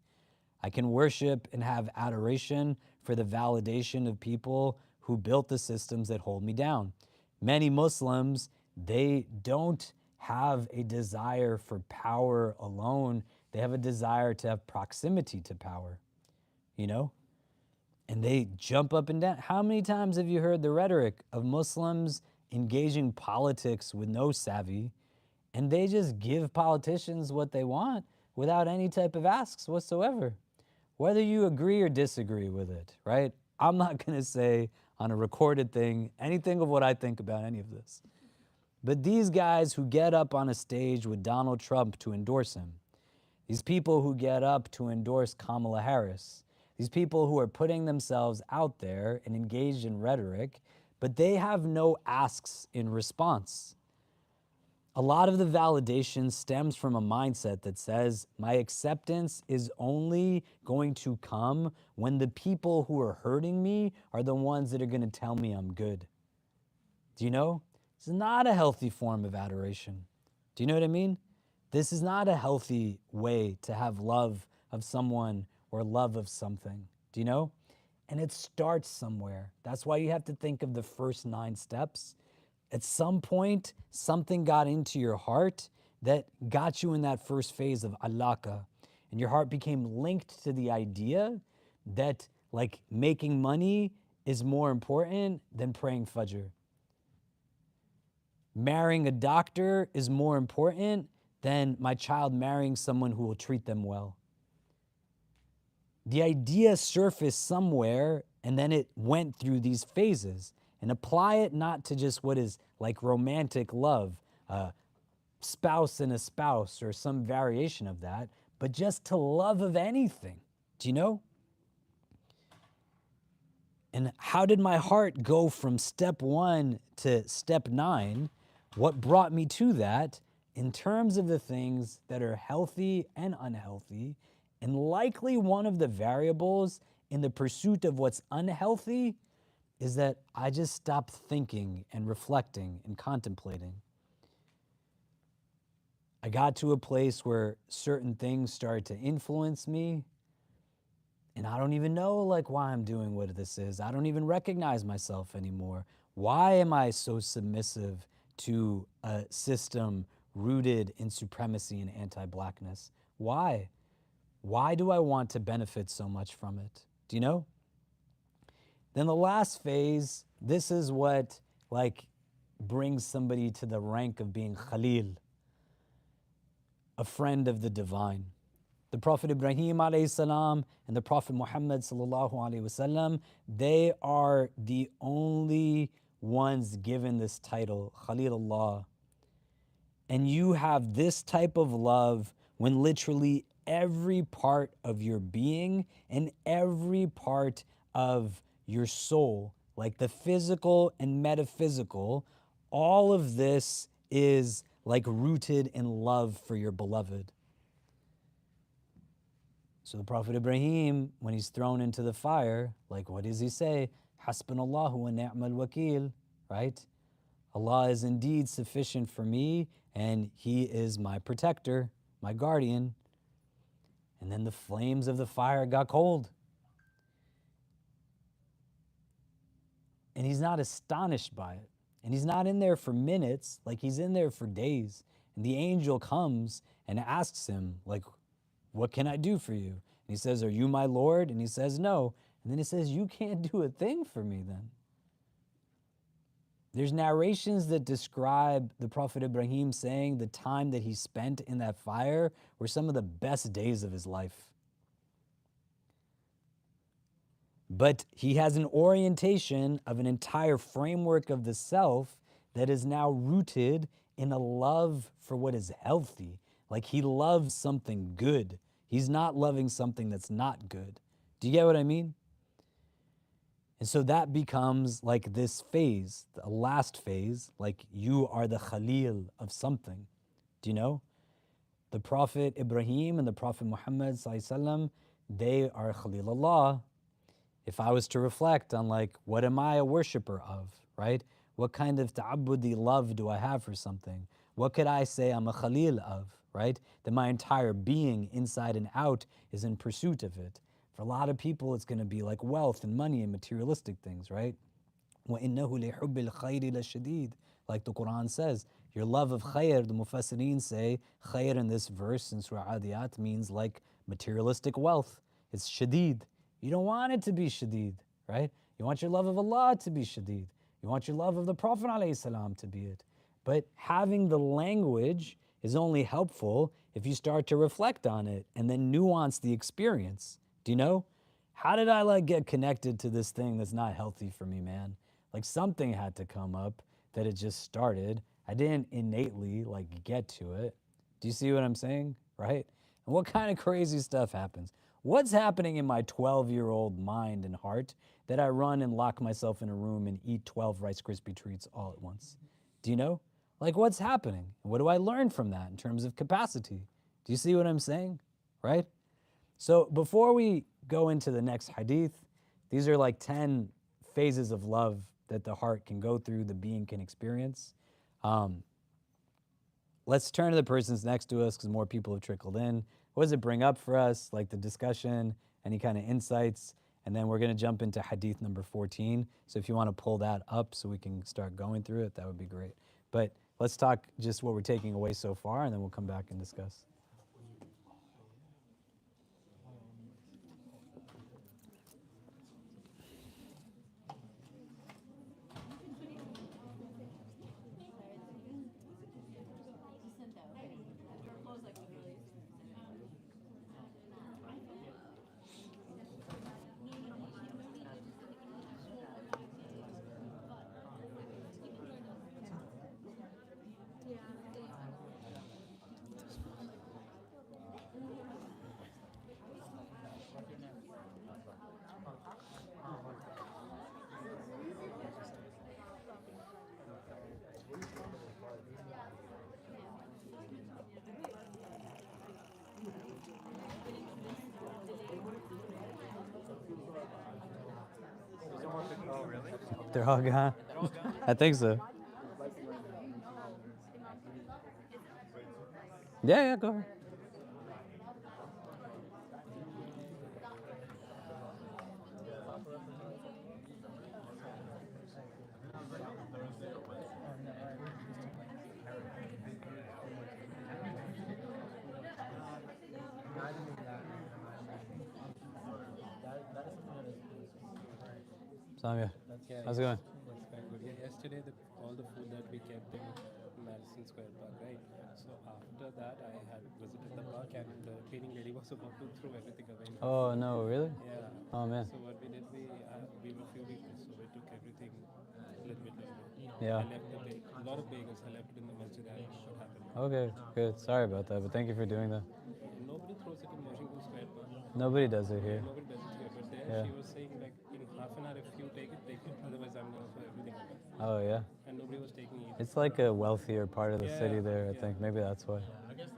I can worship and have adoration for the validation of people who built the systems that hold me down. Many Muslims, they don't have a desire for power alone. They have a desire to have proximity to power, you know? And they jump up and down. How many times have you heard the rhetoric of Muslims engaging politics with no savvy, and they just give politicians what they want without any type of asks whatsoever? Whether you agree or disagree with it, right? I'm not going to say on a recorded thing anything of what I think about any of this. But these guys who get up on a stage with Donald Trump to endorse him, these people who get up to endorse Kamala Harris, These people who are putting themselves out there and engaged in rhetoric, but they have no asks in response. A lot of the validation stems from a mindset that says my acceptance is only going to come when the people who are hurting me are the ones that are going to tell me I'm good. Do you know? It's not a healthy form of adoration. Do you know what I mean? This is not a healthy way to have love of someone or love of something. Do you know? And it starts somewhere. That's why you have to think of the first 9 steps. At some point, something got into your heart that got you in that first phase of alaka. And your heart became linked to the idea that like making money is more important than praying Fajr. Marrying a doctor is more important than my child marrying someone who will treat them well. The idea surfaced somewhere and then it went through these phases. And apply it not to just what is like romantic love, spouse and a spouse or some variation of that, but just to love of anything. Do you know? And how did my heart go from step 1 to step 9? What brought me to that in terms of the things that are healthy and unhealthy? And likely one of the variables in the pursuit of what's unhealthy is that I just stopped thinking and reflecting and contemplating. I got to a place where certain things started to influence me, and I don't even know like why I'm doing what this is. I don't even recognize myself anymore. Why am I so submissive to a system rooted in supremacy and anti-blackness? Why? Why do I want to benefit so much from it? Do you know? Then the last phase, this is what like brings somebody to the rank of being Khalil, a friend of the divine. The Prophet Ibrahim alayhi salam and the Prophet Muhammad sallallahu alayhi wasallam, they are the only ones given this title, Khalilullah. And you have this type of love when literally every part of your being and every part of your soul, like the physical and metaphysical, all of this is like rooted in love for your beloved. So the Prophet Ibrahim, when he's thrown into the fire, like what does he say? Hasbunallahu wa ni'mal wakil, right? Allah is indeed sufficient for me, and He is my protector, my guardian. And then the flames of the fire got cold. And he's not astonished by it. And he's not in there for minutes, like he's in there for days. And the angel comes and asks him, like, what can I do for you? And he says, are you my Lord? And he says, no. And then he says, you can't do a thing for me then. There's narrations that describe the Prophet Ibrahim saying the time that he spent in that fire were some of the best days of his life. But he has an orientation of an entire framework of the self that is now rooted in a love for what is healthy. Like he loves something good. He's not loving something that's not good. Do you get what I mean? And so that becomes like this phase, the last phase, like you are the Khalil of something. Do you know? The Prophet Ibrahim and the Prophet Muhammad ﷺ, they are Khalilullah. If I was to reflect on like, what am I a worshiper of, right? What kind of ta'abbudi love do I have for something? What could I say I'm a Khalil of, right? That my entire being inside and out is in pursuit of it. For a lot of people, it's going to be like wealth and money and materialistic things, right? وَإِنَّهُ لِحُبِّ الْخَيْرِ لَشَدِيدٌ. Like the Quran says, your love of khayr, the Mufassirin say, khayr in this verse in Surah Adiyat means like materialistic wealth. It's shadid. You don't want it to be shadid, right? You want your love of Allah to be shadid. You want your love of the Prophet ﷺ to be it. But having the language is only helpful if you start to reflect on it and then nuance the experience. Do you know? How did I like get connected to this thing that's not healthy for me, man? Like something had to come up that it just started. I didn't innately like get to it. Do you see what I'm saying? Right? And what kind of crazy stuff happens? What's happening in my 12-year-old mind and heart that I run and lock myself in a room and eat 12 Rice Krispie treats all at once? Do you know? Like, what's happening? What do I learn from that in terms of capacity? Do you see what I'm saying? Right? So before we go into the next hadith, these are like 10 phases of love that the heart can go through, the being can experience. Let's turn to the persons next to us because more people have trickled in. What does it bring up for us, like the discussion, any kind of insights? And then we're going to jump into hadith number 14. So if you want to pull that up so we can start going through it, that would be great. But let's talk just what we're taking away so far, and then we'll come back and discuss. They're all gone? I think so. Yeah, go ahead. Samia, Yeah, how's it going? that's quite good. Yeah, yesterday, all the food that we kept in Madison Square Park, right? So after that, I had visited the park, and the cleaning lady was about to throw everything away in front of Oh, me. no, really? Yeah. Oh, man. So what we did, we were few people, so we took everything a little bit. Yeah. I left a lot of bagels. I left it in the masjid. I don't know what happened. Okay, good. Sorry about that, but thank you for doing that. Nobody throws it in Washington Square Park. Nobody does it here. Nobody does it here. But there, Yeah. she was saying like in half an hour, if you take it, take it. Otherwise, I'm gonna throw everything away. Oh, yeah. And nobody was taking it. It's like a wealthier part of the city Yeah, there, I yeah. think. Maybe that's why.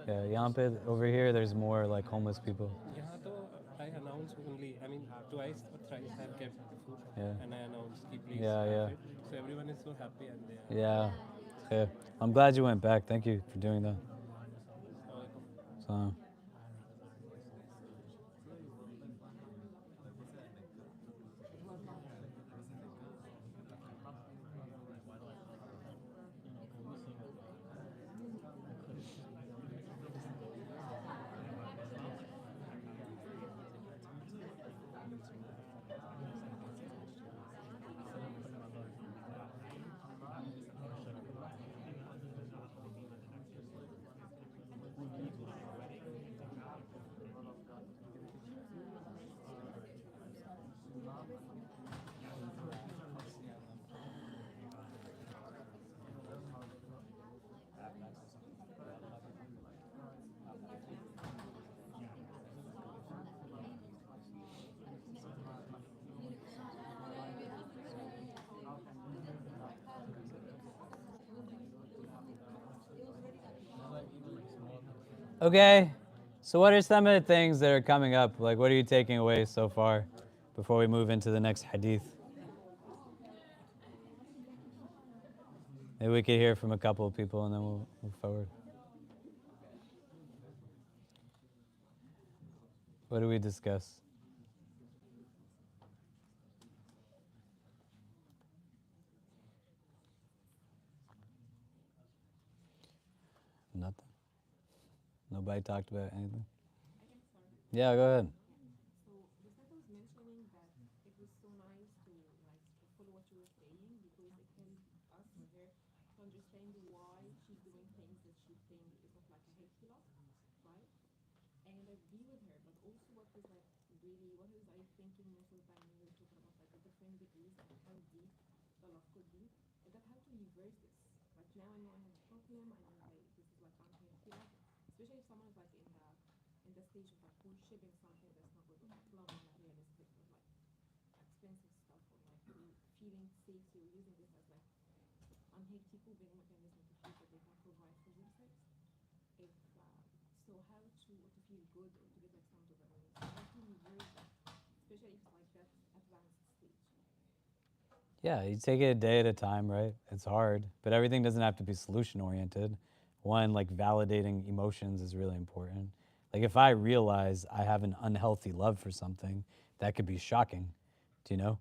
Yeah, Yampe, over here, there's more like homeless people. Yeah, though I announce only, I mean, twice or thrice I have kept the food, Yeah. and I announce, keep please Yeah, have yeah. it. So everyone is so happy, and they are. Yeah. Yeah. I'm glad you went back. Thank you for doing that. So, okay. So, what are some of the things that are coming up? Like, what are you taking away so far before we move into the next hadith? Maybe we could hear from a couple of people and then we'll move forward. What do we discuss? Nothing. Nobody talked about anything. Yeah, go ahead. in the stage of like worshiping something that's not good, like love is not realistic, or like expensive stuff, or like feeling safety, or using this as like unhealthy coping mechanism to feel that they can provide for themselves. If so, how to feel good or to get like some dopamine. So how to reverse that, especially if it's like that advanced stage. Yeah, you take it a day at a time, right? It's hard, but everything doesn't have to be solution oriented. One, like validating emotions is really important. Like if I realize I have an unhealthy love for something, that could be shocking, do you know?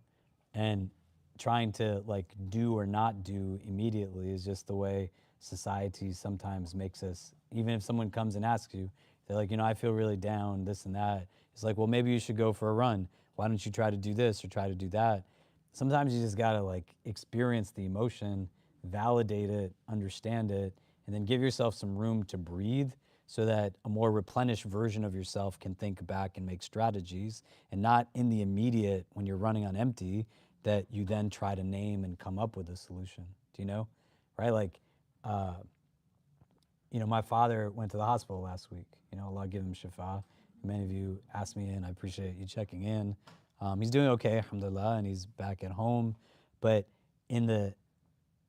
And trying to like do or not do immediately is just the way society sometimes makes us. Even if someone comes and asks you, they're like, I feel really down, this and that. It's like, well, maybe you should go for a run. Why don't you try to do this or try to do that? Sometimes you just gotta like experience the emotion, validate it, understand it, and then give yourself some room to breathe so that a more replenished version of yourself can think back and make strategies, and not in the immediate when you're running on empty that you then try to name and come up with a solution. Do you know? Right? Like, my father went to the hospital last week. Allah give him shifa. Many of you asked me, and I appreciate you checking in. He's doing okay, alhamdulillah, and he's back at home. But in the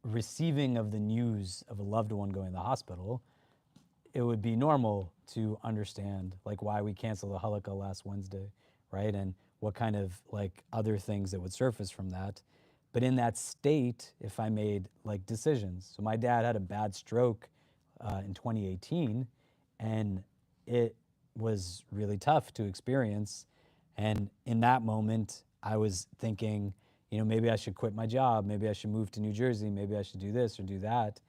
receiving of the news of a loved one going to the hospital, it would be normal to understand like why we canceled the halaqah last Wednesday, right? And what kind of like other things that would surface from that. But in that state, if I made like decisions, so my dad had a bad stroke in 2018, and it was really tough to experience. And in that moment, I was thinking, maybe I should quit my job, maybe I should move to New Jersey, maybe I should do this or do that.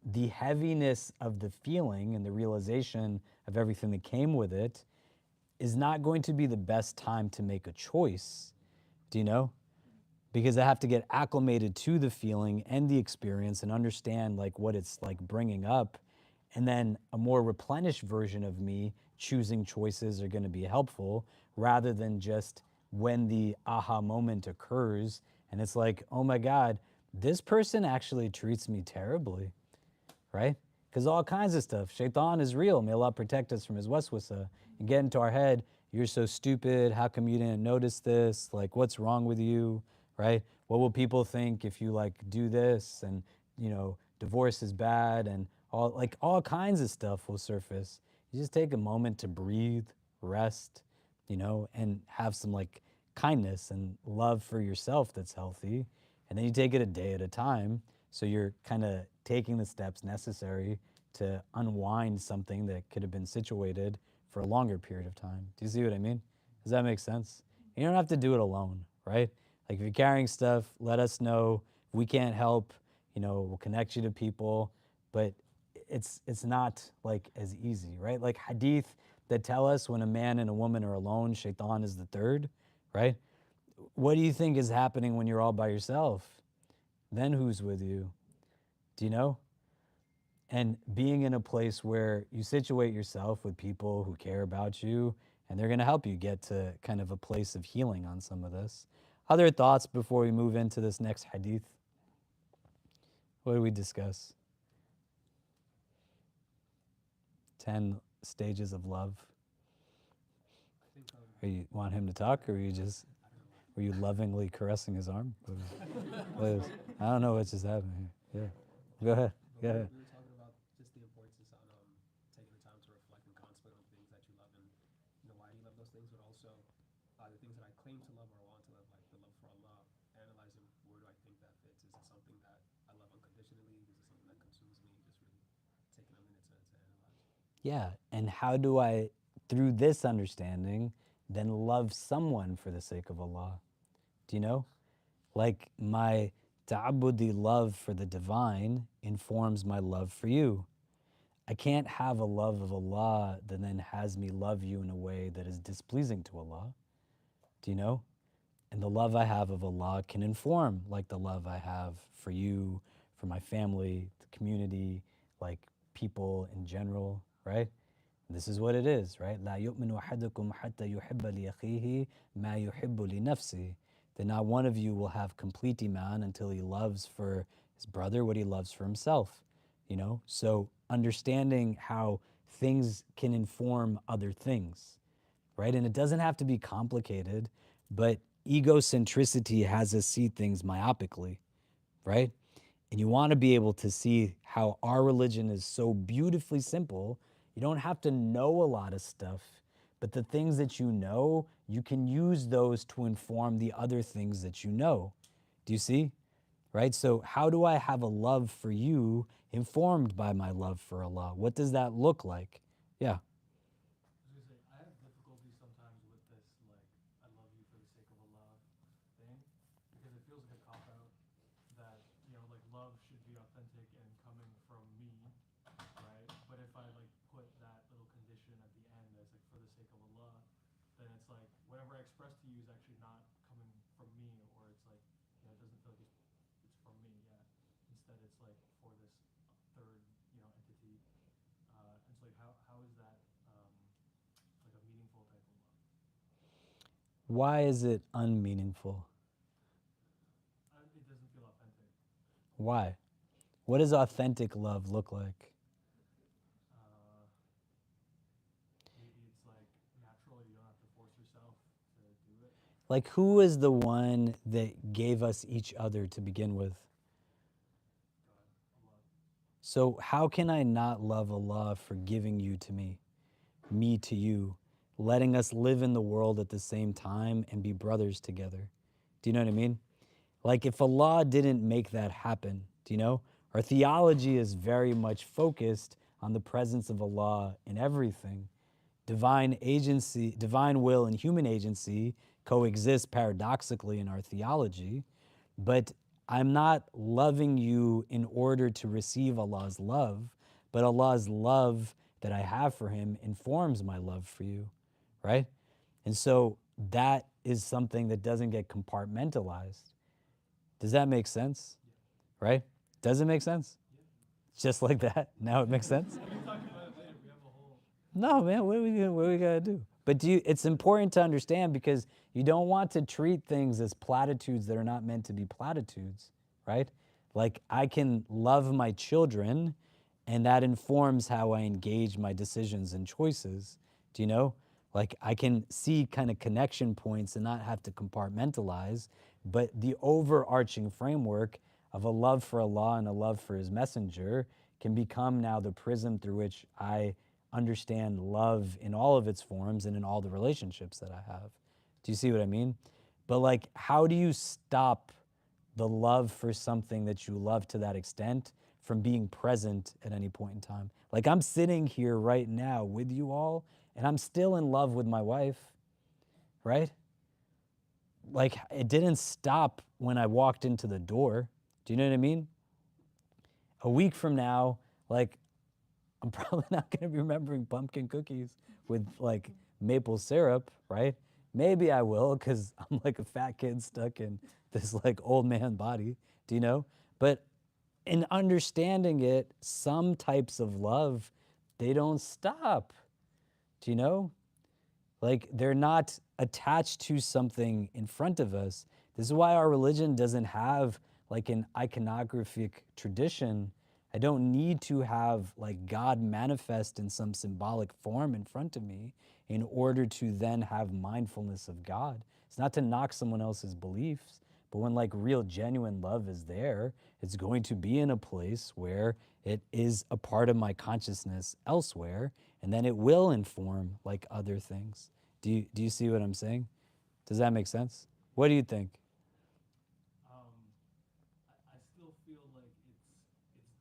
The heaviness of the feeling and the realization of everything that came with it is not going to be the best time to make a choice. Do you know? Because I have to get acclimated to the feeling and the experience and understand like what it's like bringing up. And then a more replenished version of me choosing choices are going to be helpful, rather than just when the aha moment occurs and it's like, oh my God, this person actually treats me terribly, right? Because all kinds of stuff. Shaitan is real. May Allah protect us from his waswasa. And get into our head, you're so stupid. How come you didn't notice this? Like, what's wrong with you, right? What will people think if you like do this? And, divorce is bad, and all kinds of stuff will surface. You just take a moment to breathe, rest, and have some like kindness and love for yourself that's healthy. And then you take it a day at a time. So you're kind of taking the steps necessary to unwind something that could have been situated for a longer period of time. Do you see what I mean? Does that make sense? You don't have to do it alone, right? Like if you're carrying stuff, let us know. If we can't help, we'll connect you to people. But it's not like as easy, right? Like hadith that tell us when a man and a woman are alone, shaitan is the third, right? What do you think is happening when you're all by yourself? Then who's with you? Do you know? And being in a place where you situate yourself with people who care about you, and they're going to help you get to kind of a place of healing on some of this. Other thoughts before we move into this next hadith? What did we discuss? 10 stages of love. Or you want him to talk, or were you lovingly caressing his arm? I don't know what just happened here. Yeah. Go ahead. Go ahead. We were talking about just the importance on taking the time to reflect and contemplate on things that you love, and why you love those things, but also the things that I claim to love or want to love, like the love for Allah. Analyzing, where do I think that fits? Is it something that I love unconditionally? Is it something that consumes me? Just really taking a minute to analyze. Yeah, and how do I, through this understanding, then love someone for the sake of Allah? Do you know? Like my ta'abbudi love for the divine informs my love for you. I can't have a love of Allah that then has me love you in a way that is displeasing to Allah. Do you know? And the love I have of Allah can inform like the love I have for you, for my family, the community, like people in general, right? This is what it is, right? لا يؤمن أحدكم حتى يحب لأخيه ما يحب لنفسه. That not one of you will have complete iman until he loves for his brother what he loves for himself. So understanding how things can inform other things, right? And it doesn't have to be complicated, but egocentricity has us see things myopically, right? And you want to be able to see how our religion is so beautifully simple. You don't have to know a lot of stuff, but the things that you know, you can use those to inform the other things that you know. Do you see? Right? So, how do I have a love for you informed by my love for Allah? What does that look like? Yeah. I was gonna say, I have difficulty sometimes with this, like, I love you for the sake of Allah thing, because it feels like a cop out that, you know, like, love should be authentic and coming from me, right? But if I, like, put that little condition at the end as, like, for the sake of Allah, then it's like, whatever I express to you is actually not coming from me, or it's like, you know, it doesn't feel like it's from me, yeah. Instead, it's like for this third, you know, entity. And so, like, how is that, like a meaningful type of love? Why is it unmeaningful? It doesn't feel authentic. Why? What does authentic love look like? Maybe it's like natural, you don't have to force yourself to do it. Like, who is the one that gave us each other to begin with? God, Allah. So, how can I not love Allah for giving you to me to you, letting us live in the world at the same time and be brothers together? Do you know what I mean? Like, if Allah didn't make that happen, do you know? Our theology is very much focused on the presence of Allah in everything. Divine agency, divine will, and human agency coexist paradoxically in our theology, but I'm not loving you in order to receive Allah's love, but Allah's love that I have for Him informs my love for you, right? And so that is something that doesn't get compartmentalized. Does that make sense? Right? Does it make sense? Just like that? Now it makes sense? We can talk about it later. We have a whole. No, man, what we gotta do? But it's important to understand, because you don't want to treat things as platitudes that are not meant to be platitudes, right? Like, I can love my children, and that informs how I engage my decisions and choices. Do you know? Like, I can see kind of connection points and not have to compartmentalize, but the overarching framework of a love for Allah and a love for His messenger can become now the prism through which I understand love in all of its forms and in all the relationships that I have. Do you see what I mean? But, like, how do you stop the love for something that you love to that extent from being present at any point in time? Like, I'm sitting here right now with you all, and I'm still in love with my wife, right? Like, it didn't stop when I walked into the door. Do you know what I mean? A week from now, like, I'm probably not going to be remembering pumpkin cookies with, like, maple syrup, right? Maybe I will, because I'm like a fat kid stuck in this, like, old man body. Do you know? But in understanding it, some types of love, they don't stop. Do you know? Like, they're not attached to something in front of us. This is why our religion doesn't have, like, an iconographic tradition. I don't need to have, like, God manifest in some symbolic form in front of me in order to then have mindfulness of God. It's not to knock someone else's beliefs, but when, like, real genuine love is there, it's going to be in a place where it is a part of my consciousness elsewhere, and then it will inform, like, other things. Do you see what I'm saying? Does that make sense? What do you think? I still feel like it's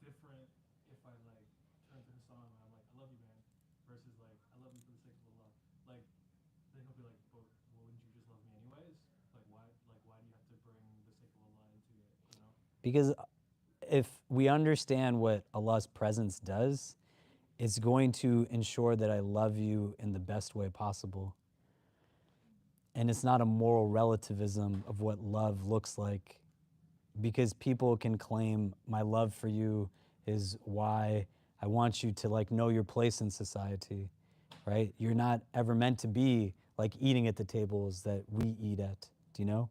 different if I, like, turn to Hassan and I'm like, I love you, man, versus, like, I love you for the sake of Allah. Like, then he'll be like, but wouldn't you just love me anyways? Why do you have to bring the sake of Allah into it, you know? Because if we understand what Allah's presence does, it's going to ensure that I love you in the best way possible. And it's not a moral relativism of what love looks like, because people can claim my love for you is why I want you to, like, know your place in society, right? You're not ever meant to be, like, eating at the tables that we eat at, do you know,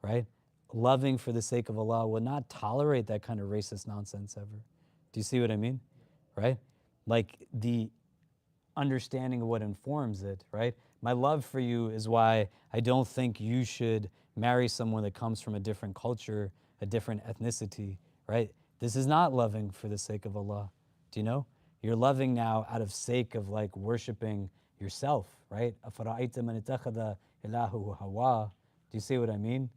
right? Loving for the sake of Allah will not tolerate that kind of racist nonsense ever. Do you see what I mean? Right? Like, the understanding of what informs it, right? My love for you is why I don't think you should marry someone that comes from a different culture, a different ethnicity, right? This is not loving for the sake of Allah. Do you know? You're loving now out of sake of like worshiping yourself, right? أَفَرَأَيْتَ مَنِ اتَّخَذَ إِلَهَهُ هَوَاهُ. Do you see what I mean?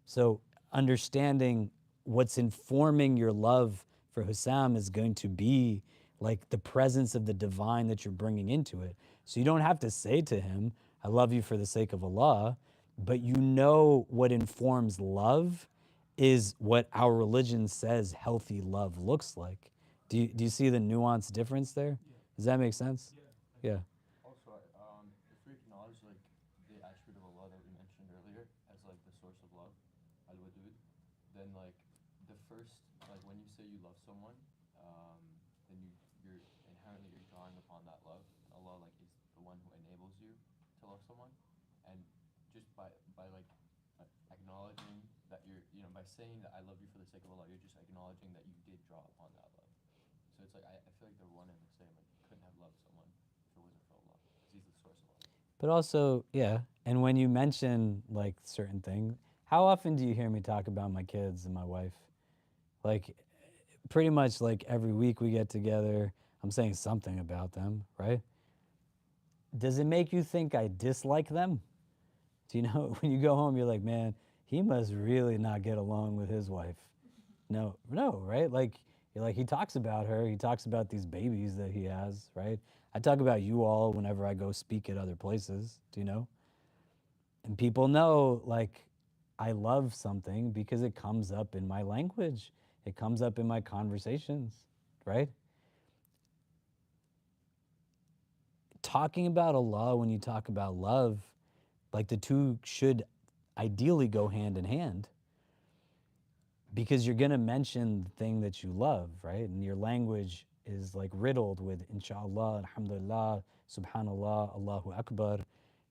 So understanding what's informing your love for Hussam is going to be like the presence of the divine that you're bringing into it. So you don't have to say to him, I love you for the sake of Allah, but you know what informs love is what our religion says healthy love looks like. Do you see the nuance difference there? Yeah. Does that make sense? Yeah. Yeah. Also, if we acknowledge like the attribute of Allah that we mentioned earlier as like the source of love, al-wadud, then like the first, like when you say you love someone, then you're inherently you're drawing upon that love. Allah like is the one who enables you to love someone, and just by like acknowledging that by saying that I love you for the sake of Allah, you're just acknowledging that you did draw upon that love. So it's like I feel like they're one and the same. Like you couldn't have loved someone if it wasn't for Allah, because He's the source of love. But also, yeah, and when you mention like certain things, how often do you hear me talk about my kids and my wife? Like pretty much like every week we get together, I'm saying something about them, right? Does it make you think I dislike them? Do you know, when you go home, you're like, man, he must really not get along with his wife. No, right? Like, you're like, he talks about her, he talks about these babies that he has, right? I talk about you all whenever I go speak at other places, do you know? And people know, like, I love something because it comes up in my language, it comes up in my conversations, right? Talking about Allah when you talk about love, like the two should ideally go hand in hand, because you're going to mention the thing that you love, right? And your language is like riddled with inshallah, alhamdulillah, subhanallah, Allahu Akbar.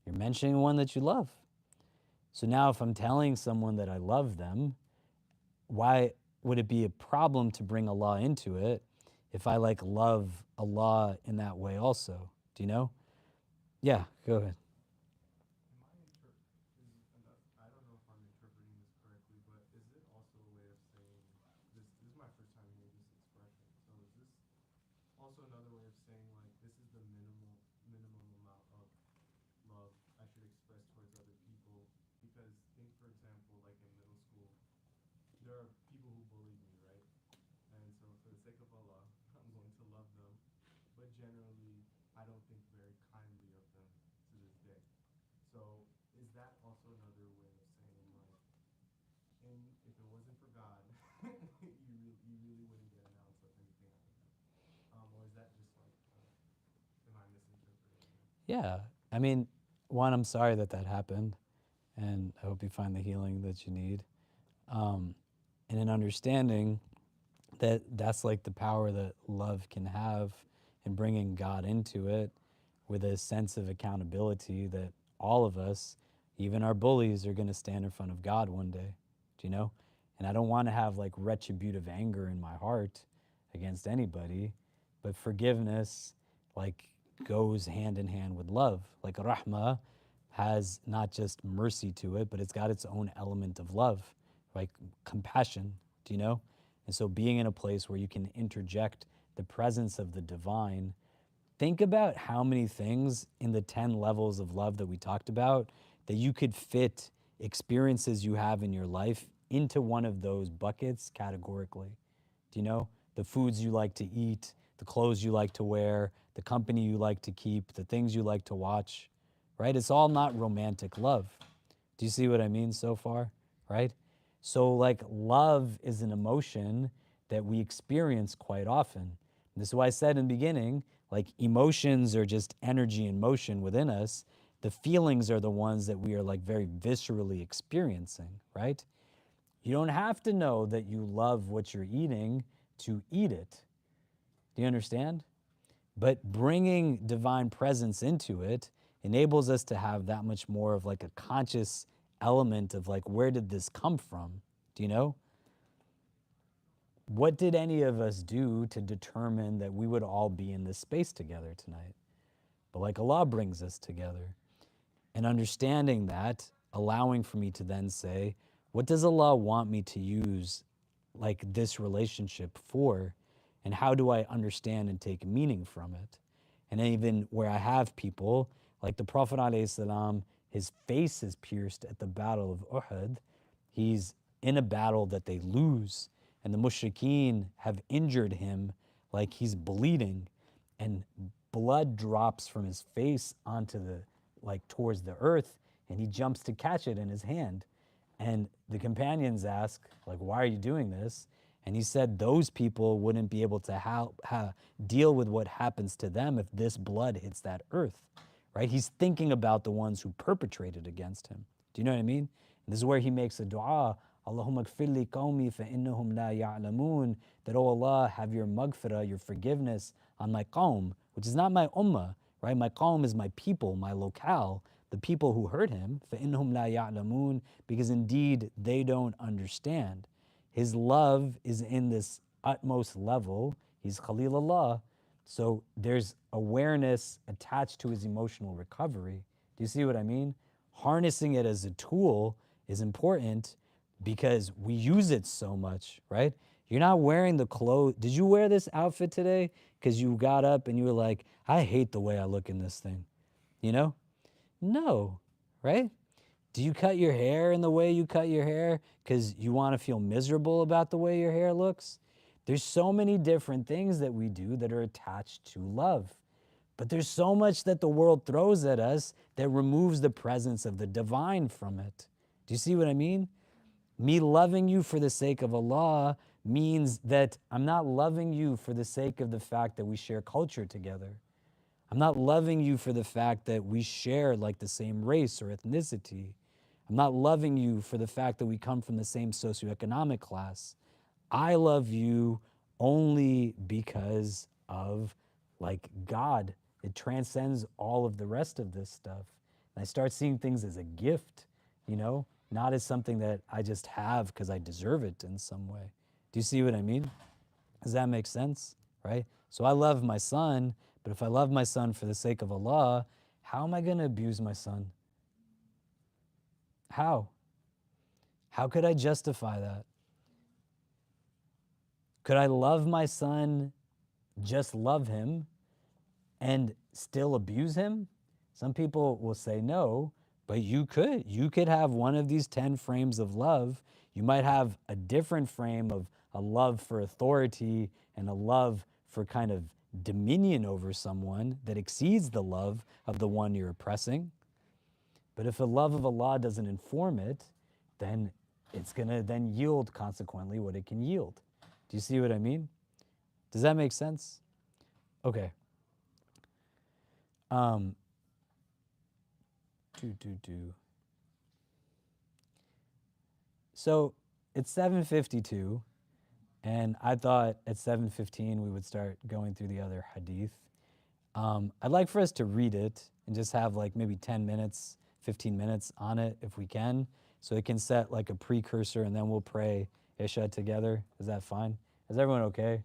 You're mentioning one that you love. So now if I'm telling someone that I love them, why would it be a problem to bring Allah into it if I like love Allah in that way also? Do you know? Yeah, go ahead. I don't know if I'm interpreting this correctly, but is it also a way of saying this? This is my first time hearing this expression. So is this also another way of saying like this is the minimum amount of love I should express towards other people? Because think, for example, like in middle school, there are people who bullied me, right? And so for the sake of Allah, I'm going to love them, but generally I don't think very kindly of them to this day. So is that also another way of saying like, and if it wasn't for God, you really wouldn't get an ounce of anything out of them? Or is that just like, am I misinterpreting it? Yeah, I mean, one, I'm sorry that that happened, and I hope you find the healing that you need. And an understanding that that's like the power that love can have in bringing God into it, with a sense of accountability that all of us, even our bullies, are going to stand in front of God one day. Do you know? And I don't want to have like retributive anger in my heart against anybody, but forgiveness like goes hand in hand with love. Like rahmah has not just mercy to it, but it's got its own element of love, like compassion. Do you know? And so being in a place where you can interject the presence of the divine, think about how many things in the 10 levels of love that we talked about that you could fit experiences you have in your life into one of those buckets categorically. Do you know? The foods you like to eat, the clothes you like to wear, the company you like to keep, the things you like to watch, right? It's all not romantic love. Do you see what I mean so far, right? So like love is an emotion that we experience quite often. And this is why I said in the beginning, like emotions are just energy in motion within us. The feelings are the ones that we are like very viscerally experiencing, right? You don't have to know that you love what you're eating to eat it. Do you understand? But bringing divine presence into it enables us to have that much more of like a conscious element of like, where did this come from? Do you know? What did any of us do to determine that we would all be in this space together tonight? but like Allah brings us together. And understanding that, allowing for me to then say, what does Allah want me to use like this relationship for? And how do I understand and take meaning from it? And even where I have people, like the Prophet ﷺ, his face is pierced at the Battle of Uhud. He's in a battle that they lose, and the mushrikeen have injured him, like he's bleeding, and blood drops from his face onto the, like towards the earth, and he jumps to catch it in his hand. And the companions ask, like, why are you doing this? And he said those people wouldn't be able to deal with what happens to them if this blood hits that earth, right? He's thinking about the ones who perpetrated against him. Do you know what I mean? And this is where he makes a dua, Allahumma gfirli qawmi fa innahum la ya'lamun, that, oh Allah, have your maghfirah, your forgiveness on my qawm, which is not my ummah, right? My qawm is my people, my locale, the people who hurt him, fa innahum la ya'lamun, because indeed they don't understand. His love is in this utmost level. He's Khalilullah. So there's awareness attached to his emotional recovery. Do you see what I mean? Harnessing it as a tool is important because we use it so much, right? You're not wearing the clothes. Did you wear this outfit today because you got up and you were like, I hate the way I look in this thing? You know? No, right? Do you cut your hair in the way you cut your hair because you want to feel miserable about the way your hair looks? There's so many different things that we do that are attached to love. But there's so much that the world throws at us that removes the presence of the divine from it. Do you see what I mean? Me loving you for the sake of Allah means that I'm not loving you for the sake of the fact that we share culture together. I'm not loving you for the fact that we share like the same race or ethnicity. I'm not loving you for the fact that we come from the same socioeconomic class. I love you only because of like God. It transcends all of the rest of this stuff. And I start seeing things as a gift, you know, not as something that I just have because I deserve it in some way. Do you see what I mean? Does that make sense? Right? So I love my son, but if I love my son for the sake of Allah, how am I going to abuse my son? How? How could I justify that? Could I love my son, just love him, and still abuse him? Some people will say no, but you could. You could have one of these 10 frames of love. You might have a different frame of a love for authority and a love for kind of dominion over someone that exceeds the love of the one you're oppressing. But if the love of Allah doesn't inform it, then it's going to then yield consequently what it can yield. Do you see what I mean? Does that make sense? Okay. So it's 7:52, and I thought at 7:15 we would start going through the other hadith. I'd like for us to read it and just have like maybe 10 minutes, 15 minutes on it if we can, so it can set like a precursor, and then we'll pray Isha together. Is that fine? Is everyone okay?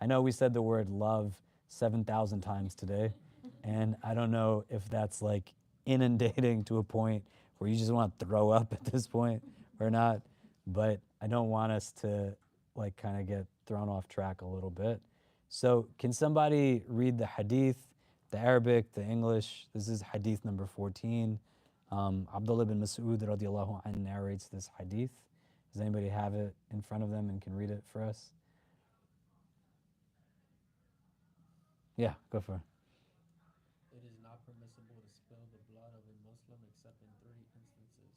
I know we said the word love 7,000 times today, and I don't know if that's like inundating to a point where you just want to throw up at this point or not, but I don't want us to like kind of get thrown off track a little bit. So can somebody read the hadith, the Arabic, the English? This is hadith number 14. Abdullah bin Mas'ud radiallahu anhu narrates this hadith. Does anybody have it in front of them and can read it for us? Yeah, go for it. It is not permissible to spill the blood of a Muslim except in 3 instances: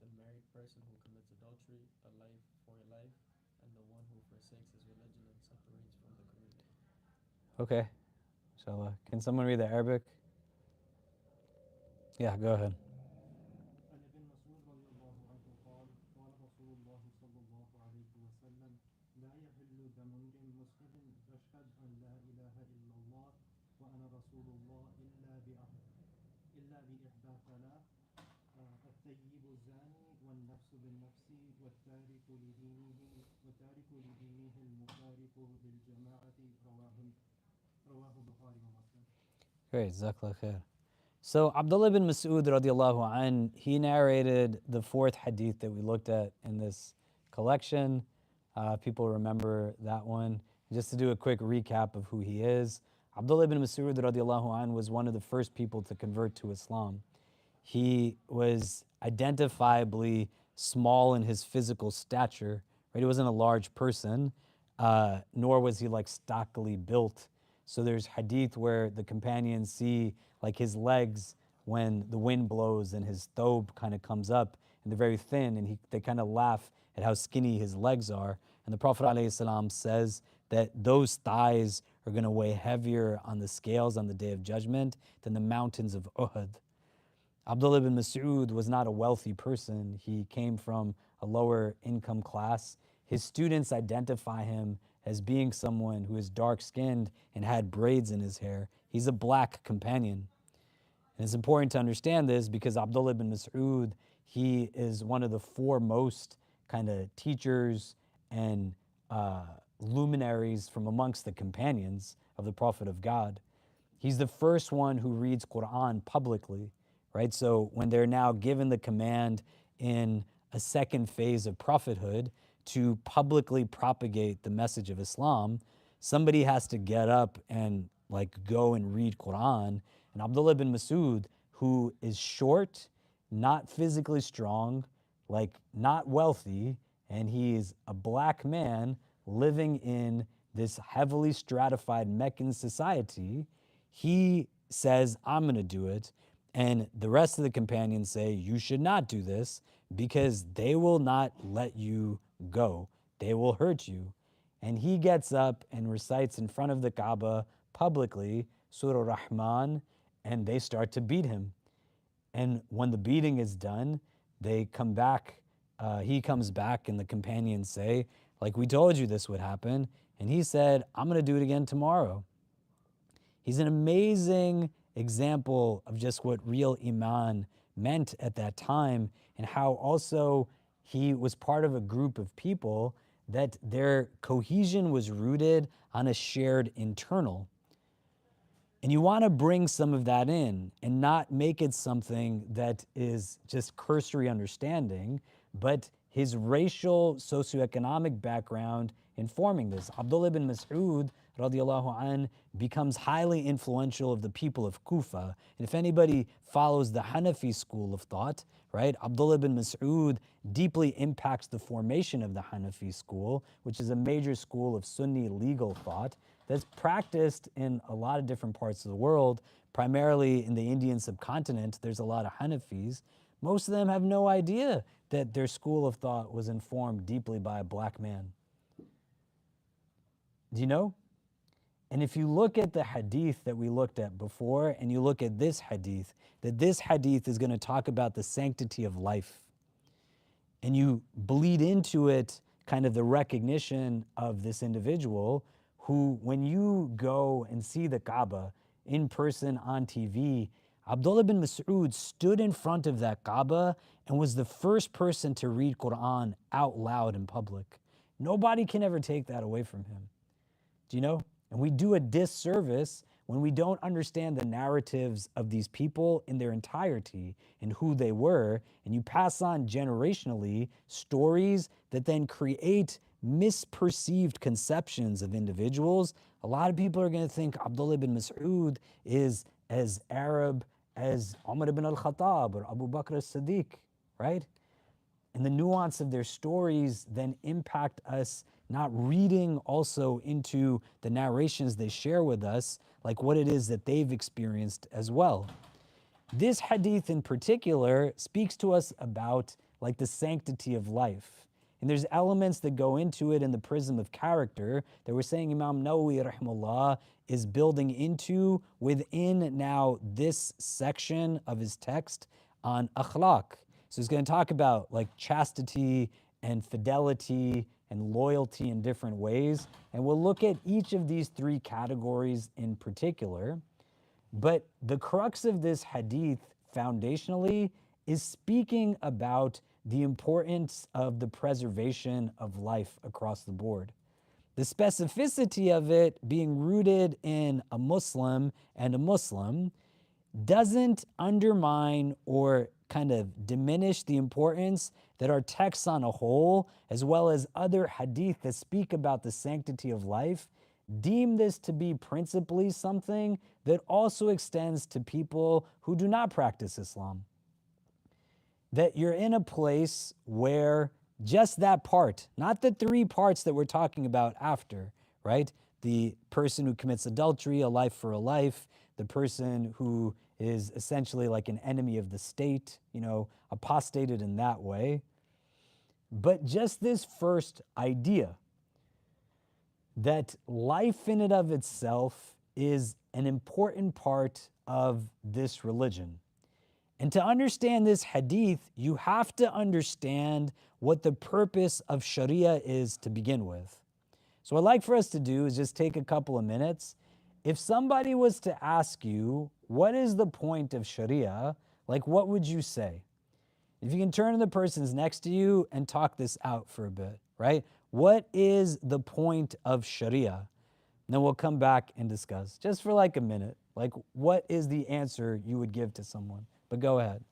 the married person who commits adultery, a life for a life, and the one who forsakes his religion and separates from the community. Okay. Inshallah. Can someone read the Arabic? Yeah, go ahead. عن ابن مسعود رضي الله عنه قال قال رسول الله صلى الله عليه وسلم لا يحل دم امرئ مسلم يشهد أن لا إله إلا الله وأنا رسول الله إلا بإحدى ثلاث الثيب الزاني والنفس بالنفس والتارك لدينه المفارق للجماعة رواه البخاري ومسلم. Great, Jazakallah khair. So Abdullah ibn Mas'ud radiallahu an, he narrated the fourth hadith that we looked at in this collection. People remember that one. Just to do a quick recap of who he is, Abdullah ibn Mas'ud radiallahu an was one of the first people to convert to Islam. He was identifiably small in his physical stature, right? He wasn't a large person, nor was he like stockily built. So there's hadith where the companions see like his legs when the wind blows and his thobe kind of comes up and they're very thin, and they kind of laugh at how skinny his legs are. And the Prophet ﷺ says that those thighs are going to weigh heavier on the scales on the day of judgment than the mountains of Uhud. Abdullah ibn Mas'ud was not a wealthy person. He came from a lower income class. His students identify him as being someone who is dark-skinned and had braids in his hair. He's a black companion. And it's important to understand this because Abdullah ibn Mas'ud, he is one of the foremost kind of teachers and luminaries from amongst the companions of the Prophet of God. He's the first one who reads Quran publicly, right? So when they're now given the command in a second phase of prophethood to publicly propagate the message of Islam, somebody has to get up and like go and read Quran. And Abdullah ibn Mas'ud, who is short, not physically strong, like not wealthy, and he is a black man living in this heavily stratified Meccan society, he says, I'm going to do it. And the rest of the companions say, you should not do this because they will not let you go. They will hurt you. And he gets up and recites in front of the Kaaba publicly Surah Rahman, and they start to beat him. And when the beating is done, they come back. He comes back, and the companions say, like, we told you this would happen. And he said, I'm going to do it again tomorrow. He's an amazing example of just what real Iman meant at that time, and how also he was part of a group of people that their cohesion was rooted on a shared internal. And you want to bring some of that in and not make it something that is just cursory understanding, but his racial, socioeconomic background informing this. Abdullah ibn Mas'ud radiallahu an becomes highly influential of the people of Kufa. And if anybody follows the Hanafi school of thought, right, Abdullah ibn Mas'ud deeply impacts the formation of the Hanafi school, which is a major school of Sunni legal thought that's practiced in a lot of different parts of the world, primarily in the Indian subcontinent. There's a lot of Hanafis. Most of them have no idea that their school of thought was informed deeply by a black man. Do you know? And if you look at the hadith that we looked at before, and you look at this hadith, that this hadith is going to talk about the sanctity of life, and you bleed into it kind of the recognition of this individual who, when you go and see the Kaaba in person on TV, Abdullah bin Mas'ud stood in front of that Kaaba and was the first person to read Quran out loud in public. Nobody can ever take that away from him. Do you know? And we do a disservice when we don't understand the narratives of these people in their entirety and who they were, and you pass on generationally stories that then create misperceived conceptions of individuals. A lot of people are going to think Abdullah ibn Mas'ud is as Arab as Umar ibn al-Khattab or Abu Bakr as-Siddiq, right? And the nuance of their stories then impact us not reading also into the narrations they share with us, like what it is that they've experienced as well. This hadith in particular speaks to us about like the sanctity of life. And there's elements that go into it in the prism of character that we're saying Imam Nawawi rahimahullah is building into within now this section of his text on akhlaq. So he's going to talk about like chastity and fidelity and loyalty in different ways. And we'll look at each of these three categories in particular. But the crux of this hadith foundationally is speaking about the importance of the preservation of life across the board. The specificity of it being rooted in a Muslim and a Muslim doesn't undermine or kind of diminish the importance that our texts on a whole, as well as other hadith that speak about the sanctity of life, deem this to be principally something that also extends to people who do not practice Islam. That you're in a place where just that part, not the three parts that we're talking about after, right? The person who commits adultery, a life for a life, the person who is essentially like an enemy of the state, apostated in that way. But just this first idea that life in and of itself is an important part of this religion. And to understand this hadith, you have to understand what the purpose of Sharia is to begin with. So what I'd like for us to do is just take a couple of minutes. If somebody was to ask you, what is the point of Sharia? Like, what would you say? If you can turn to the persons next to you and talk this out for a bit, right? What is the point of Sharia? And then we'll come back and discuss, just for like a minute. Like, what is the answer you would give to someone? But go ahead.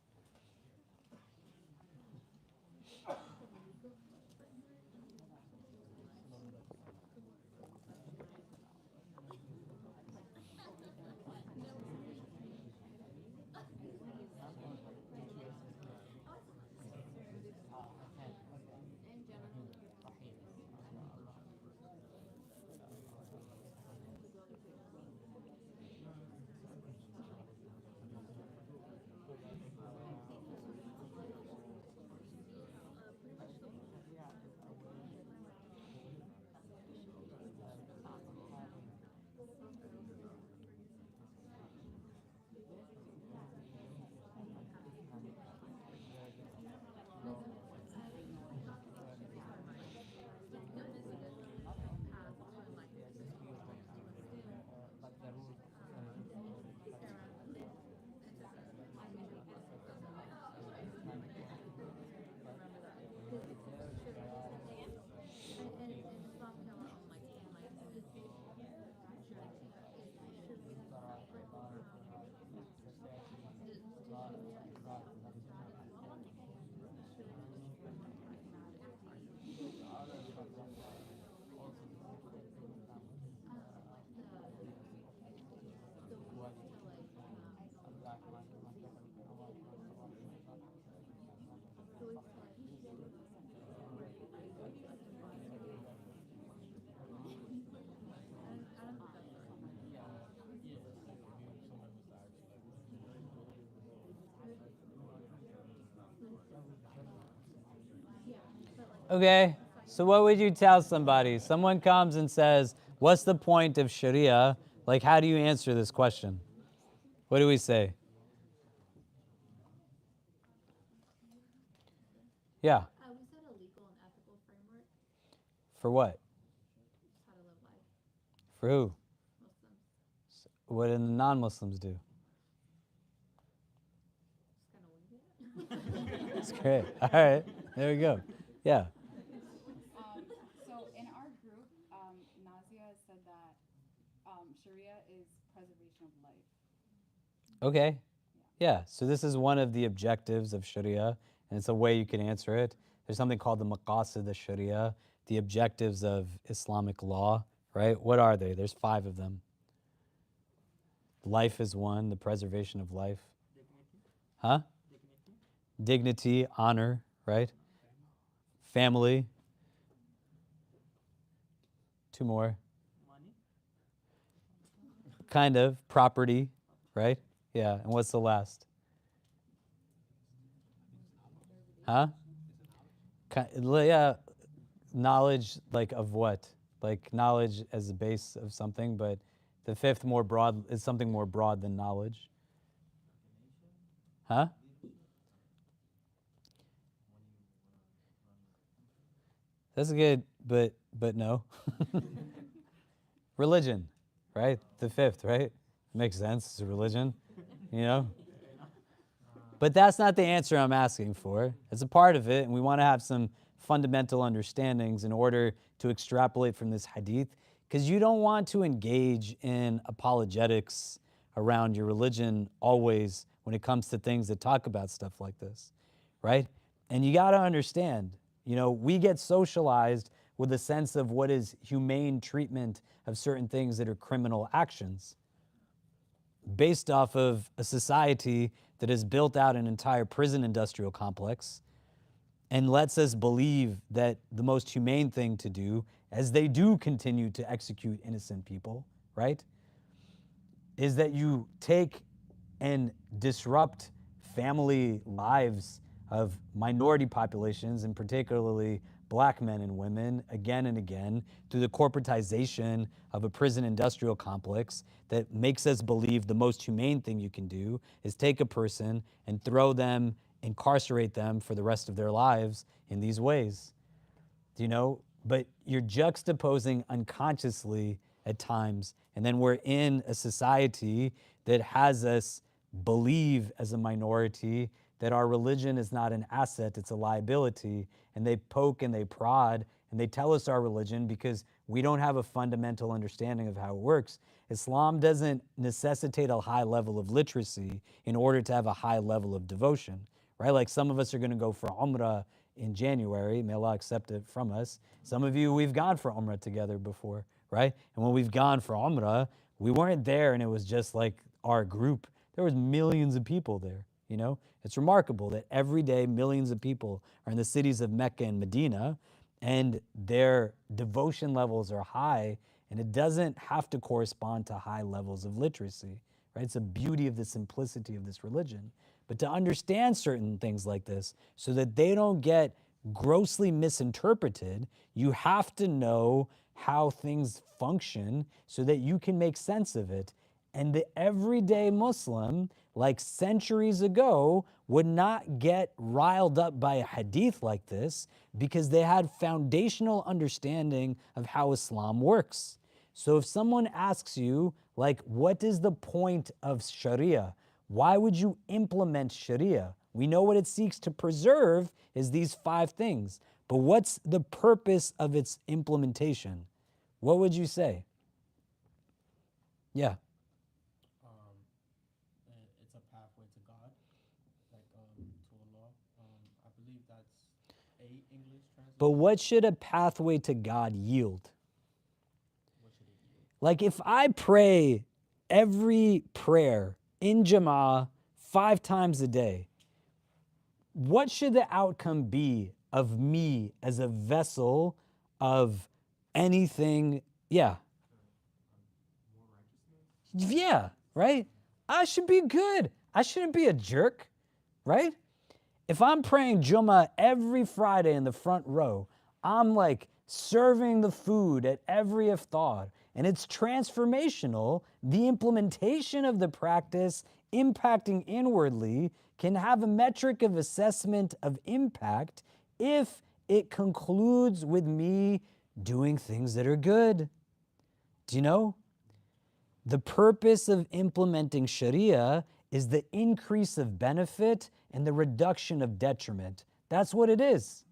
Okay, so what would you tell somebody? Someone comes and says, what's the point of Sharia? Like, how do you answer this question? What do we say? Yeah. We said a legal and ethical framework, For what? how to live life. For who? Muslims. What do the non-Muslims do? Just kind of wing it. That's great. All right, there we go. Yeah. So in our group, Nazia said that Sharia is preservation of life. Okay. Yeah, so this is one of the objectives of Sharia, and it's a way you can answer it. There's something called the maqasid of Sharia, the objectives of Islamic law, right? What are they? There's 5 of them. Life is one, the preservation of life. Huh? Dignity, honor, right? Family. 2 more. Kind of. Property, right? Yeah, and what's the last? Huh? Yeah, knowledge, like of what? Like knowledge as the base of something, but the 5th more broad is something more broad than knowledge. Huh? That's good, but no. Religion, right? The 5th, right? Makes sense. It's a religion, But that's not the answer I'm asking for. It's a part of it, and we want to have some fundamental understandings in order to extrapolate from this hadith, because you don't want to engage in apologetics around your religion always when it comes to things that talk about stuff like this, right? And you got to understand, we get socialized with a sense of what is humane treatment of certain things that are criminal actions based off of a society that has built out an entire prison industrial complex and lets us believe that the most humane thing to do, as they do continue to execute innocent people, right, is that you take and disrupt family lives of minority populations, and particularly black men and women, again and again, through the corporatization of a prison industrial complex that makes us believe the most humane thing you can do is take a person and throw them, incarcerate them for the rest of their lives in these ways. But you're juxtaposing unconsciously at times, and then we're in a society that has us believe as a minority that our religion is not an asset, it's a liability, and they poke and they prod and they tell us our religion because we don't have a fundamental understanding of how it works. Islam doesn't necessitate a high level of literacy in order to have a high level of devotion, right? Like some of us are going to go for Umrah in January. May Allah accept it from us. Some of you, we've gone for Umrah together before, right? And when we've gone for Umrah, we weren't there and it was just like our group. There was millions of people there, It's remarkable that every day millions of people are in the cities of Mecca and Medina and their devotion levels are high, and it doesn't have to correspond to high levels of literacy, right? It's the beauty of the simplicity of this religion. But to understand certain things like this so that they don't get grossly misinterpreted, you have to know how things function so that you can make sense of it. And the everyday Muslim, like centuries ago, would not get riled up by a hadith like this because they had foundational understanding of how Islam works. So if someone asks you, like, what is the point of Sharia? Why would you implement Sharia? We know what it seeks to preserve is these 5 things. But what's the purpose of its implementation? What would you say? Yeah. It's a pathway to God, like to Allah. I believe that's a English translation. But what should a pathway to God yield? What should it yield? Like if I pray every prayer in Jama'ah 5 times a day, what should the outcome be of me as a vessel of anything? Yeah. Yeah, right? I should be good. I shouldn't be a jerk, right? If I'm praying Jummah every Friday in the front row, I'm like serving the food at every iftar, and it's transformational. The implementation of the practice impacting inwardly can have a metric of assessment of impact if it concludes with me doing things that are good. Do you know? The purpose of implementing Sharia is the increase of benefit and the reduction of detriment. That's what it is.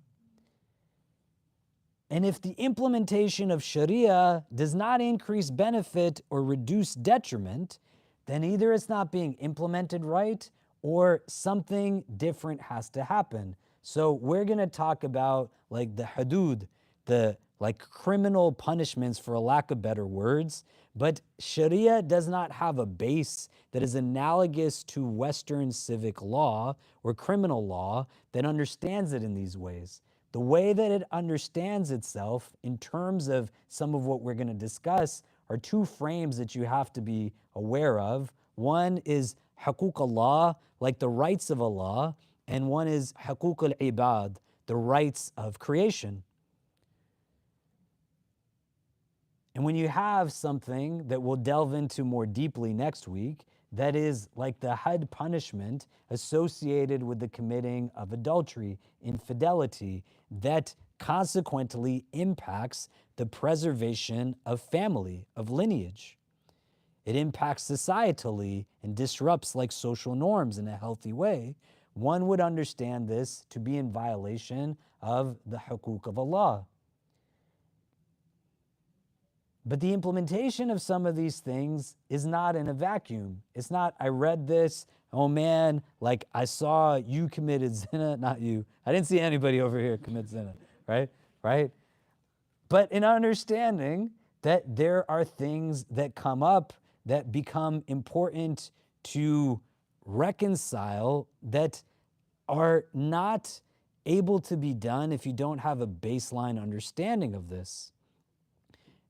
And if the implementation of Sharia does not increase benefit or reduce detriment, then either it's not being implemented right or something different has to happen. So we're going to talk about like the hudud, the like criminal punishments for a lack of better words, but Sharia does not have a base that is analogous to Western civic law or criminal law that understands it in these ways. The way that it understands itself in terms of some of what we're going to discuss are 2 frames that you have to be aware of. One is Huquq Allah, like the rights of Allah, and one is Huquq al-Ibad, the rights of creation. And when you have something that we'll delve into more deeply next week, that is like the had punishment associated with the committing of adultery, infidelity, that consequently impacts the preservation of family, of lineage. It impacts societally and disrupts like social norms in a healthy way. One would understand this to be in violation of the huquq of Allah. But the implementation of some of these things is not in a vacuum. It's not, I read this, oh man, like I saw you committed zina, not you. I didn't see anybody over here commit zina, right? Right? But in understanding that there are things that come up that become important to reconcile that are not able to be done if you don't have a baseline understanding of this.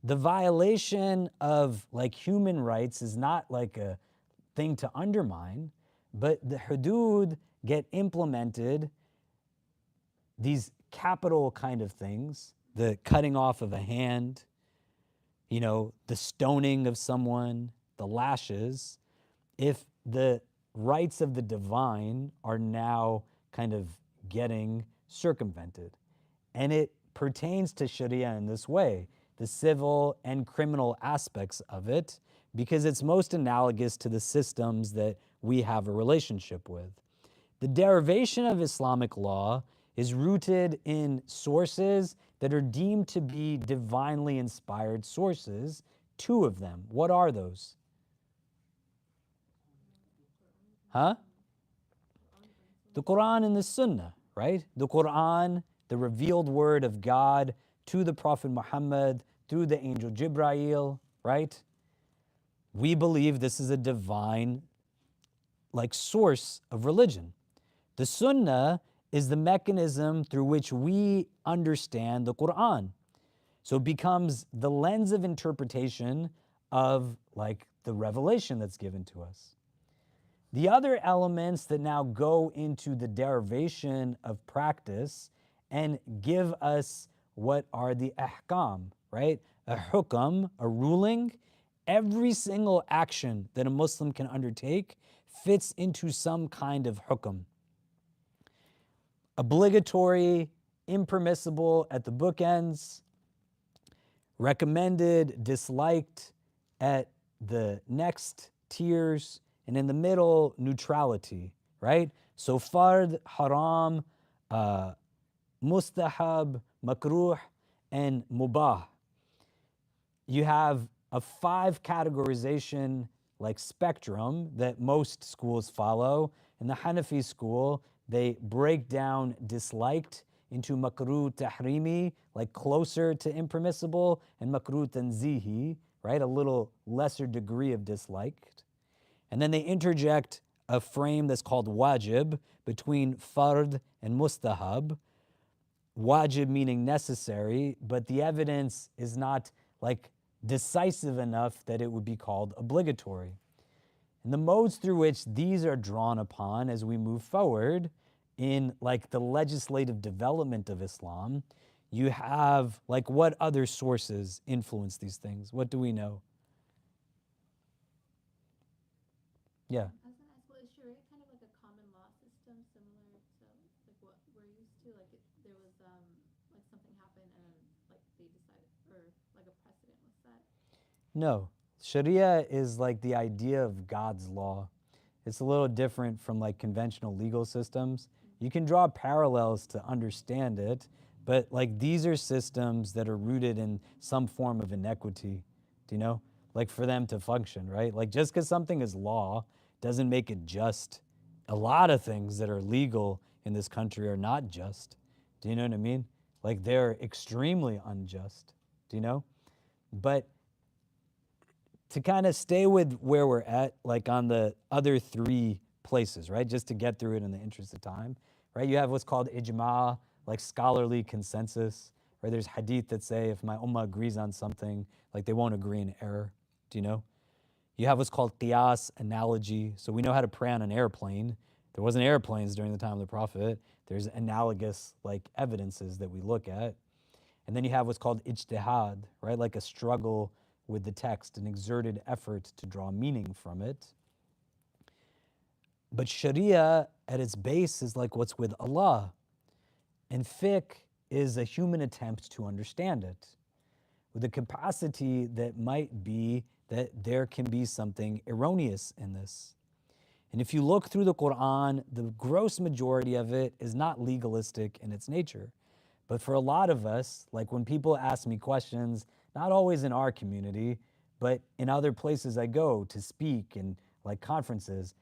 The violation of like human rights is not like a thing to undermine, but the hudud get implemented, these capital kind of things, the cutting off of a hand, you know, the stoning of someone, the lashes, if the rights of the divine are now kind of getting circumvented. And it pertains to Sharia in this way, the civil and criminal aspects of it, because it's most analogous to the systems that we have a relationship with. The derivation of Islamic law is rooted in sources that are deemed to be divinely inspired sources, two of them. What are those? Huh? The Quran and the Sunnah, right? The Quran, the revealed word of God to the Prophet Muhammad through the angel Jibreel, right? We believe this is a divine like source of religion. The Sunnah is the mechanism through which we understand the Quran. So it becomes the lens of interpretation of like the revelation that's given to us. The other elements that now go into the derivation of practice and give us what are the ahkam, right? A hukam, a ruling, every single action that a Muslim can undertake fits into some kind of hukam. Obligatory, impermissible at the bookends, recommended, disliked at the next tiers, and in the middle, neutrality, right? So fard, haram, mustahab, makruh, and mubah. You have a 5 categorization like spectrum that most schools follow. In the Hanafi school, they break down disliked into makruh tahrimi, like closer to impermissible, and makruh tanzihi, right? A little lesser degree of disliked. And then they interject a frame that's called wajib between fard and mustahab. Wajib meaning necessary, but the evidence is not like decisive enough that it would be called obligatory. And the modes through which these are drawn upon as we move forward in like the legislative development of Islam, you have like what other sources influence these things? What do we know? Yeah. I was gonna ask, well, is Sharia kind of like a common law system similar to like what we're used to? Like there was like something happened and like they decided, or like a precedent was set? No. Sharia is like the idea of God's law. It's a little different from like conventional legal systems. You can draw parallels to understand it, but like these are systems that are rooted in some form of inequity, do you know? Like for them to function, right? Like just because something is law doesn't make it just. A lot of things that are legal in this country are not just. Do you know what I mean? Like they're extremely unjust, do you know? But to kind of stay with where we're at, like on the other 3 places, right? Just to get through it in the interest of time, right? You have what's called ijma, like scholarly consensus, right? There's hadith that say if my ummah agrees on something, like they won't agree in error, do you know? You have what's called qiyas, analogy. So we know how to pray on an airplane. There wasn't airplanes during the time of the Prophet. There's analogous like evidences that we look at. And then you have what's called ijtihad, right? Like a struggle with the text, an exerted effort to draw meaning from it. But Sharia at its base is like what's with Allah. And fiqh is a human attempt to understand it with a capacity that might be that there can be something erroneous in this. And if you look through the Quran, the gross majority of it is not legalistic in its nature. But for a lot of us, like when people ask me questions, not always in our community, but in other places I go to speak and like conferences,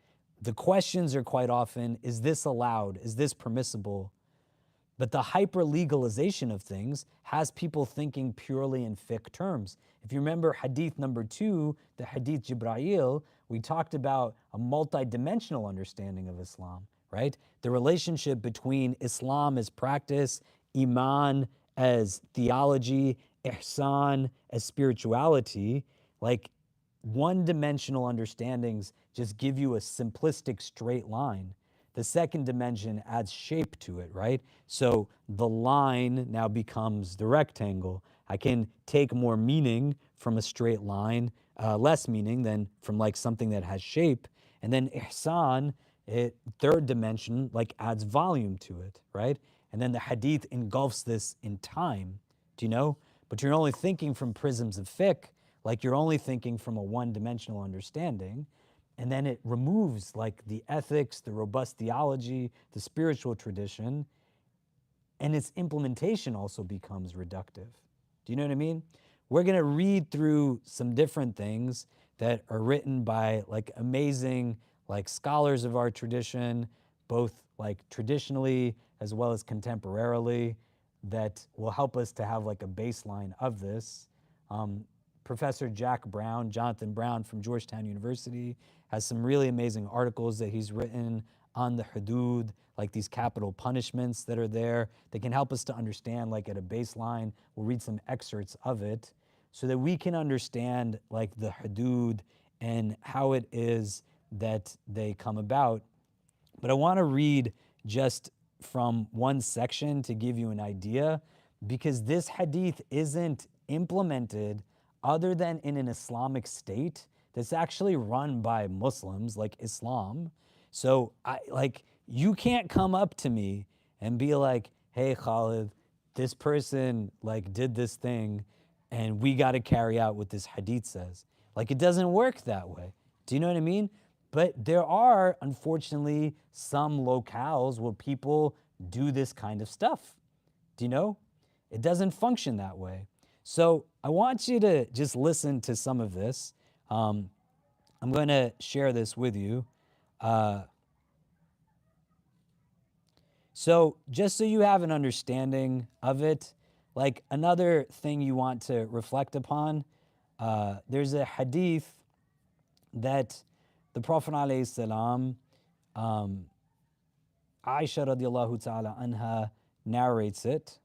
the questions are quite often, is this allowed? Is this permissible? But the hyper legalization of things has people thinking purely in fiqh terms. If you remember hadith number 2, the hadith Jibra'il, we talked about a multidimensional understanding of Islam, right? The relationship between Islam as practice, Iman as theology, Ihsan as spirituality, like one-dimensional understandings just give you a simplistic straight line. The second dimension adds shape to it, right? So the line now becomes the rectangle. I can take more meaning from a straight line, less meaning than from like something that has shape. And then ihsan, third dimension, like adds volume to it, right? And then the hadith engulfs this in time, do you know? But you're only thinking from prisms of fiqh, like you're only thinking from a one-dimensional understanding. And then it removes like the ethics, the robust theology, the spiritual tradition, and its implementation also becomes reductive. Do you know what I mean? We're gonna read through some different things that are written by like amazing like scholars of our tradition, both like traditionally as well as contemporarily, that will help us to have like a baseline of this. Professor Jack Brown, Jonathan Brown from Georgetown University, has some really amazing articles that he's written on the hudud, like these capital punishments that are there. That can help us to understand, like at a baseline, we'll read some excerpts of it so that we can understand like the hudud and how it is that they come about. But I wanna read just from one section to give you an idea, because this hadith isn't implemented other than in an Islamic state that's actually run by Muslims, like Islam. So you can't come up to me and be like, hey Khalid, this person like did this thing and we gotta carry out what this hadith says. Like it doesn't work that way. Do you know what I mean? But there are, unfortunately, some locales where people do this kind of stuff. Do you know? It doesn't function that way. So I want you to just listen to some of this. I'm going to share this with you. So just so you have an understanding of it, like another thing you want to reflect upon, there's a hadith that the Prophet ﷺ, Aisha radiallahu ta'ala anha narrates it.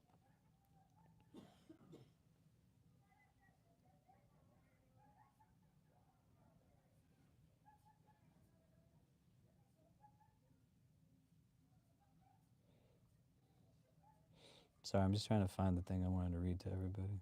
Sorry, I'm just trying to find the thing I wanted to read to everybody.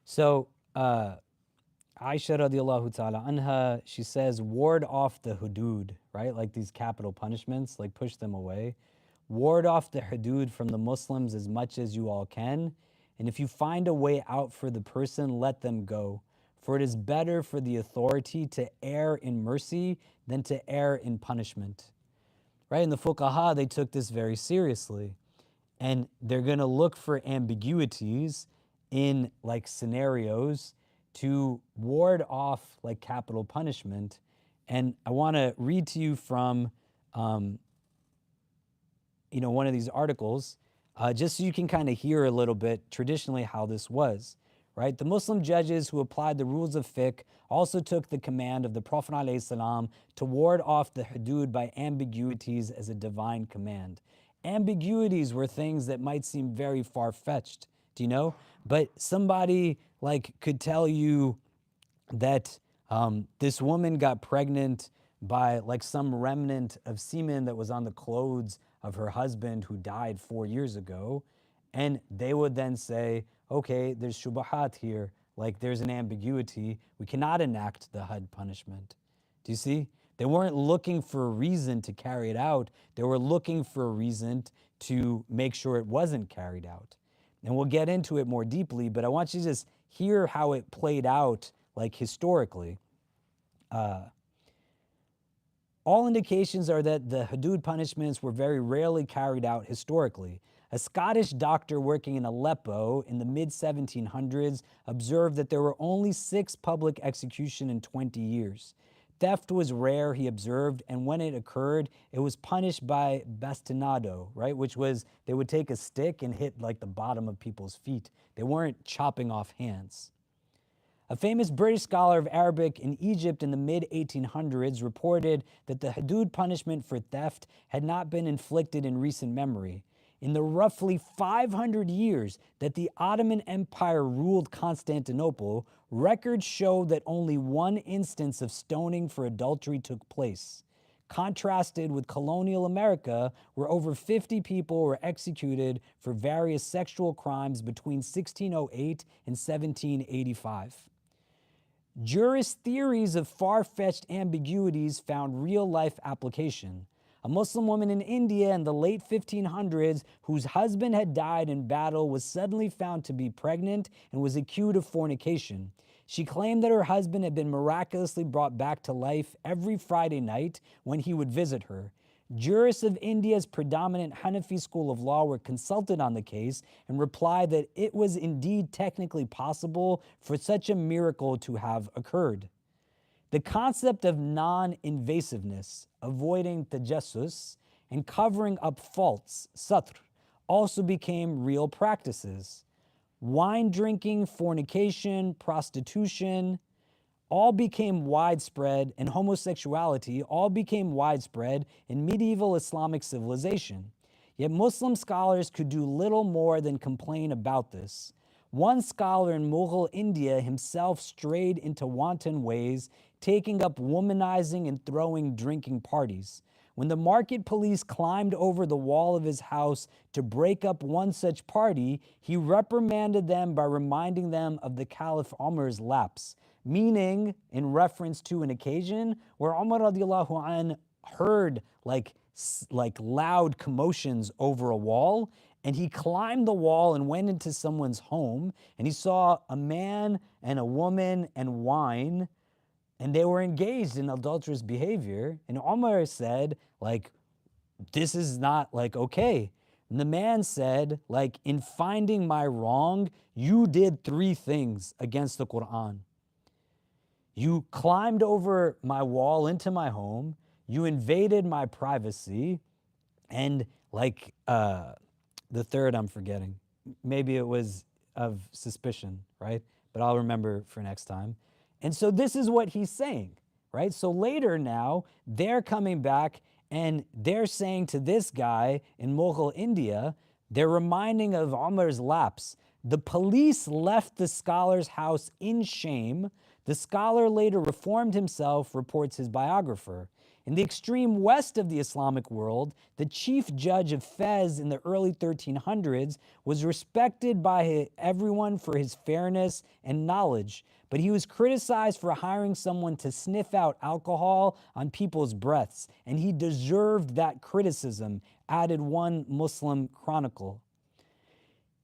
So, Aisha radiallahu ta'ala anha, she says, ward off the hudud, right? Like these capital punishments, like push them away. Ward off the hudud from the Muslims as much as you all can. And if you find a way out for the person, let them go. For it is better for the authority to err in mercy than to err in punishment. Right? And the fuqaha, they took this very seriously. And they're gonna look for ambiguities in like scenarios to ward off like capital punishment. And I wanna read to you from one of these articles, just so you can kind of hear a little bit traditionally how this was, right? The Muslim judges who applied the rules of fiqh also took the command of the Prophet ﷺ to ward off the hudud by ambiguities as a divine command. Ambiguities were things that might seem very far-fetched, do you know? But somebody like could tell you that this woman got pregnant by like some remnant of semen that was on the clothes of her husband who died 4 years ago, and they would then say, okay, there's shubahat here, like there's an ambiguity, we cannot enact the had punishment. Do you see? They weren't looking for a reason to carry it out, they were looking for a reason to make sure it wasn't carried out. And we'll get into it more deeply, but I want you to just hear how it played out, like historically. All indications are that the hudud punishments were very rarely carried out historically. A Scottish doctor working in Aleppo in the mid-1700s observed that there were only 6 public executions in 20 years. Theft was rare, he observed, and when it occurred, it was punished by bastinado, right? Which was, they would take a stick and hit like the bottom of people's feet. They weren't chopping off hands. A famous British scholar of Arabic in Egypt in the mid-1800s reported that the hudud punishment for theft had not been inflicted in recent memory. In the roughly 500 years that the Ottoman Empire ruled Constantinople, records show that only 1 instance of stoning for adultery took place. Contrasted with colonial America, where over 50 people were executed for various sexual crimes between 1608 and 1785. Jurist theories of far-fetched ambiguities found real-life application. A Muslim woman in India in the late 1500s whose husband had died in battle was suddenly found to be pregnant and was accused of fornication. She claimed that her husband had been miraculously brought back to life every Friday night when he would visit her. Jurists of India's predominant Hanafi school of law were consulted on the case and replied that it was indeed technically possible for such a miracle to have occurred. The concept of non-invasiveness, avoiding tajassus, and covering up faults, satr, also became real practices. Wine drinking, fornication, prostitution, all became widespread, and homosexuality all became widespread in medieval Islamic civilization. Yet Muslim scholars could do little more than complain about this. One scholar in Mughal India himself strayed into wanton ways, taking up womanizing and throwing drinking parties. When the market police climbed over the wall of his house to break up one such party, he reprimanded them by reminding them of the Caliph Umar's lapse, meaning in reference to an occasion where Umar radiallahu anh heard like loud commotions over a wall, and he climbed the wall and went into someone's home, and he saw a man and a woman and wine, and they were engaged in adulterous behavior. And Umar said, like, this is not like okay. And the man said, like, in finding my wrong, you did 3 things against the Quran. You climbed over my wall into my home, you invaded my privacy, and like the third I'm forgetting. Maybe it was of suspicion, right? But I'll remember for next time. And so this is what he's saying, right? So later now, they're coming back and they're saying to this guy in Mughal India, they're reminding of Umar's lapse. The police left the scholar's house in shame. The scholar later reformed himself, reports his biographer. In the extreme west of the Islamic world, the chief judge of Fez in the early 1300s was respected by everyone for his fairness and knowledge, but he was criticized for hiring someone to sniff out alcohol on people's breaths, and he deserved that criticism, added one Muslim chronicle.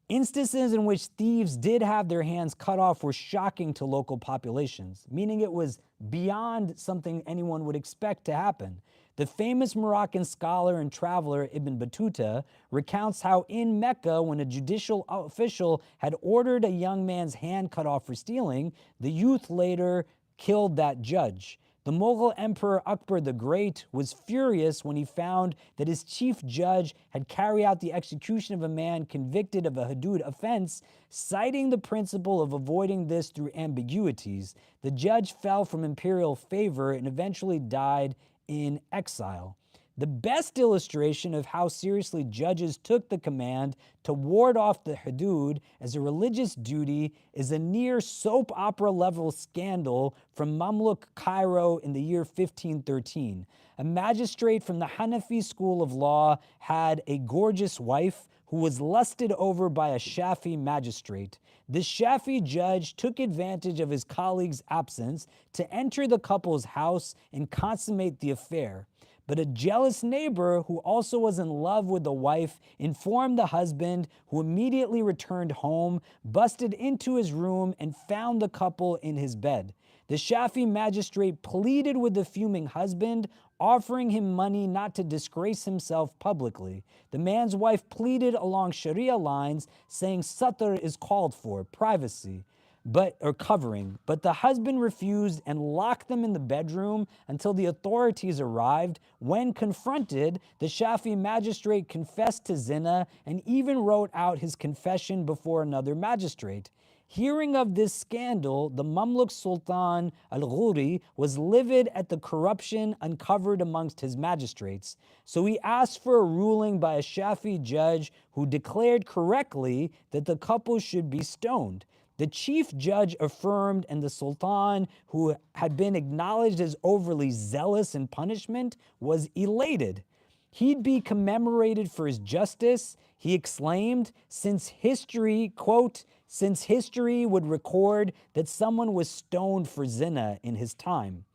Instances in which thieves did have their hands cut off were shocking to local populations, meaning it was beyond something anyone would expect to happen. The famous Moroccan scholar and traveler Ibn Battuta recounts how in Mecca, when a judicial official had ordered a young man's hand cut off for stealing, the youth later killed that judge. The Mughal Emperor Akbar the Great was furious when he found that his chief judge had carried out the execution of a man convicted of a hudud offense, citing the principle of avoiding this through ambiguities. The judge fell from imperial favor and eventually died in exile. The best illustration of how seriously judges took the command to ward off the hudud as a religious duty is a near soap opera level scandal from Mamluk Cairo in the year 1513. A magistrate from the Hanafi school of law had a gorgeous wife who was lusted over by a Shafi magistrate. This Shafi judge took advantage of his colleague's absence to enter the couple's house and consummate the affair. But a jealous neighbor who also was in love with the wife informed the husband, who immediately returned home, busted into his room, and found the couple in his bed. The Shafi magistrate pleaded with the fuming husband, offering him money not to disgrace himself publicly. The man's wife pleaded along Sharia lines, saying satr is called for, privacy, or covering, but the husband refused and locked them in the bedroom until the authorities arrived. When confronted, the Shafi magistrate confessed to zina and even wrote out his confession before another magistrate. Hearing of this scandal, the Mamluk Sultan al-Ghuri was livid at the corruption uncovered amongst his magistrates. So he asked for a ruling by a Shafi judge who declared correctly that the couple should be stoned. The chief judge affirmed, and the Sultan, who had been acknowledged as overly zealous in punishment, was elated. He'd be commemorated for his justice, he exclaimed, since history, quote, since history would record that someone was stoned for zina in his time.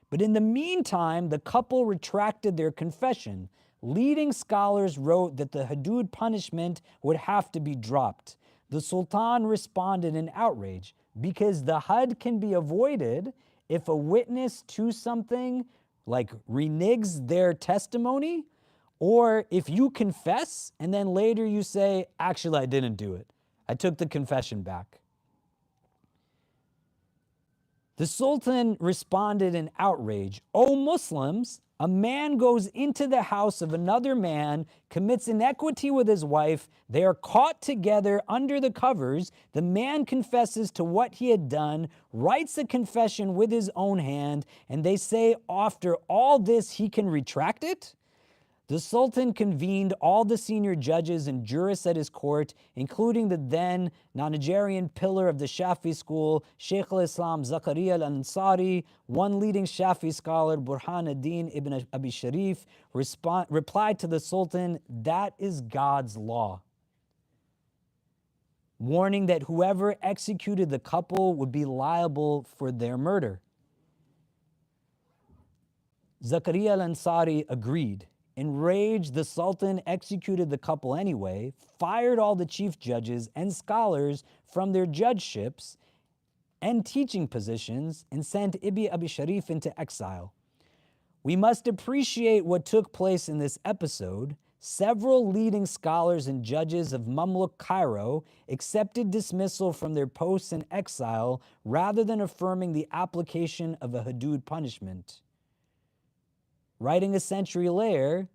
But in the meantime, the couple retracted their confession. Leading scholars wrote that the hudud punishment would have to be dropped. The Sultan responded in outrage, because the had can be avoided if a witness to something like reneges their testimony, or if you confess and then later you say, actually, I didn't do it. I took the confession back. The Sultan responded in outrage, O Muslims, a man goes into the house of another man, commits inequity with his wife, they are caught together under the covers, the man confesses to what he had done, writes a confession with his own hand, and they say after all this he can retract it? The Sultan convened all the senior judges and jurists at his court, including the then Nigerian pillar of the Shafi school, Shaykh al-Islam Zakaria al-Ansari. One leading Shafi scholar, Burhanuddin ibn Abi Sharif, replied to the Sultan, that is God's law, warning that whoever executed the couple would be liable for their murder. Zakaria al-Ansari agreed. Enraged, the Sultan executed the couple anyway, fired all the chief judges and scholars from their judgeships and teaching positions, and sent Ibn Abi Sharif into exile. We must appreciate what took place in this episode. Several leading scholars and judges of Mamluk Cairo accepted dismissal from their posts in exile rather than affirming the application of a hudud punishment. Writing a century later,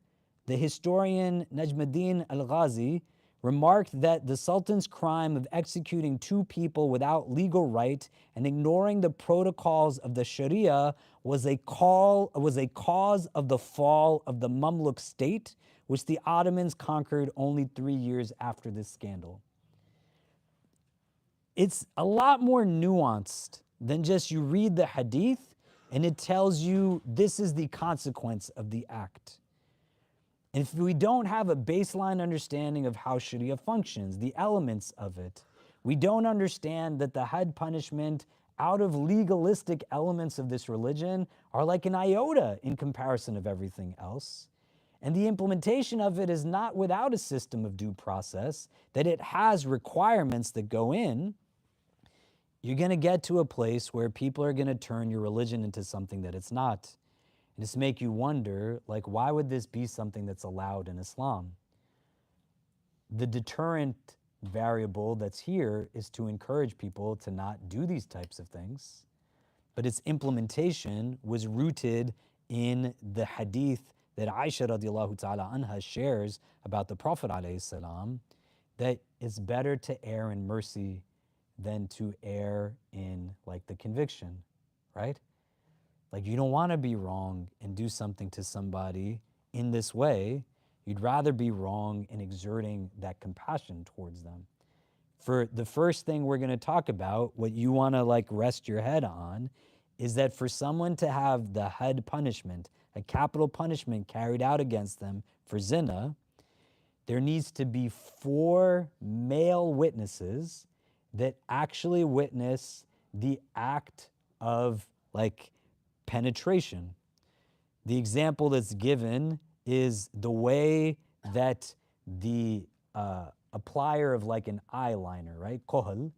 the historian Najmuddin al-Ghazi remarked that the Sultan's crime of executing two people without legal right and ignoring the protocols of the Sharia was a cause of the fall of the Mamluk state, which the Ottomans conquered only 3 years after this scandal. It's a lot more nuanced than just you read the Hadith and it tells you this is the consequence of the act. And if we don't have a baseline understanding of how Sharia functions, the elements of it, we don't understand that the had punishment out of legalistic elements of this religion are like an iota in comparison of everything else. And the implementation of it is not without a system of due process, that it has requirements that go in. You're going to get to a place where people are going to turn your religion into something that it's not. And it's make you wonder, like, why would this be something that's allowed in Islam? The deterrent variable that's here is to encourage people to not do these types of things. But its implementation was rooted in the hadith that Aisha radiallahu ta'ala anha shares about the Prophet alayhi salam, that it's better to err in mercy than to err in like the conviction, right? Like you don't want to be wrong and do something to somebody in this way, you'd rather be wrong in exerting that compassion towards them. For the first thing we're going to talk about, what you want to like rest your head on, is that for someone to have the had punishment, a capital punishment carried out against them for zina, there needs to be 4 male witnesses that actually witness the act of like penetration. The example that's given is the way that the applier of like an eyeliner, right, kohl,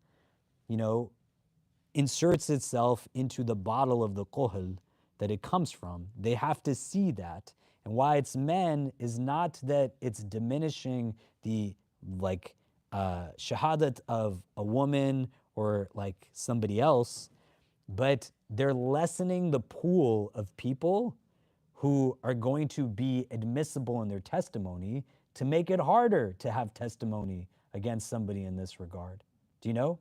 inserts itself into the bottle of the kohl that it comes from. They have to see that. And why it's men is not that it's diminishing the like shahadat of a woman or like somebody else, but they're lessening the pool of people who are going to be admissible in their testimony to make it harder to have testimony against somebody in this regard. Do you know?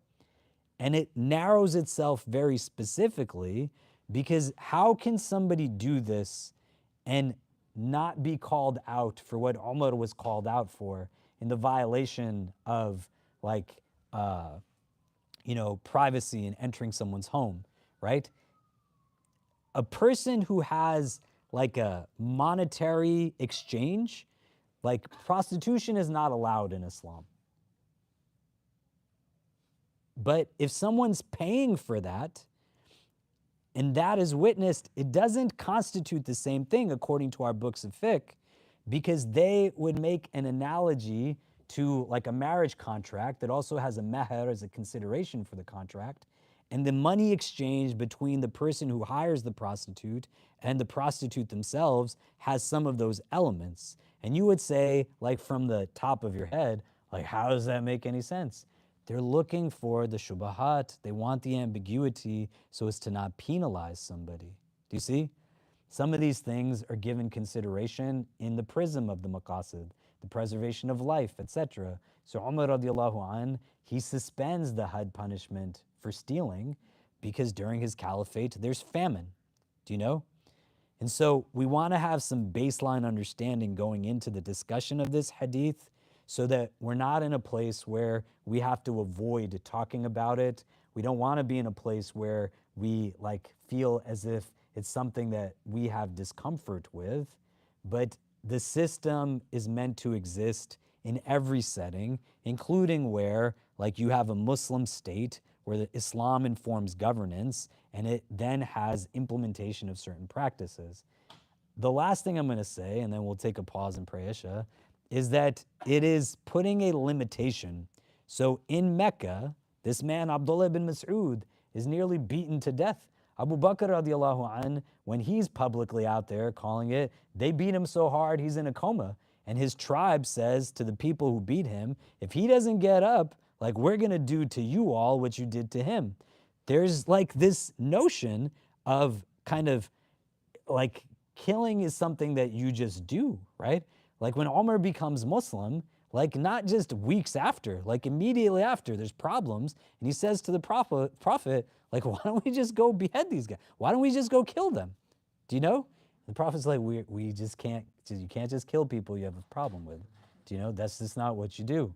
And it narrows itself very specifically because how can somebody do this and not be called out for what Umar was called out for in the violation of like, privacy and entering someone's home, right? A person who has like a monetary exchange, like prostitution is not allowed in Islam. But if someone's paying for that, and that is witnessed, it doesn't constitute the same thing according to our books of fiqh, because they would make an analogy to like a marriage contract that also has a meher as a consideration for the contract, and the money exchange between the person who hires the prostitute and the prostitute themselves has some of those elements. And you would say, like from the top of your head, like how does that make any sense? They're looking for the shubahat. They want the ambiguity so as to not penalize somebody. Do you see? Some of these things are given consideration in the prism of the maqasid, the preservation of life, etc. So Umar radiallahu an, he suspends the had punishment for stealing because during his caliphate, there's famine. Do you know? And so we want to have some baseline understanding going into the discussion of this hadith so that we're not in a place where we have to avoid talking about it. We don't want to be in a place where we like feel as if it's something that we have discomfort with, but the system is meant to exist in every setting, including where like you have a Muslim state where the Islam informs governance and it then has implementation of certain practices. The last thing I'm going to say, and then we'll take a pause and pray Isha, is that it is putting a limitation. So in Mecca, this man, Abdullah bin Mas'ud, is nearly beaten to death. Abu Bakr radiallahu an, when he's publicly out there calling it, they beat him so hard he's in a coma. And his tribe says to the people who beat him, if he doesn't get up, like we're gonna do to you all what you did to him. There's like this notion of kind of like killing is something that you just do, right? Like when Umar becomes Muslim, like not just weeks after, like immediately after, there's problems. And he says to the prophet, like, why don't we just go behead these guys? Why don't we just go kill them? Do you know? The prophet's like, we just can't, you can't just kill people you have a problem with. Do you know? That's just not what you do.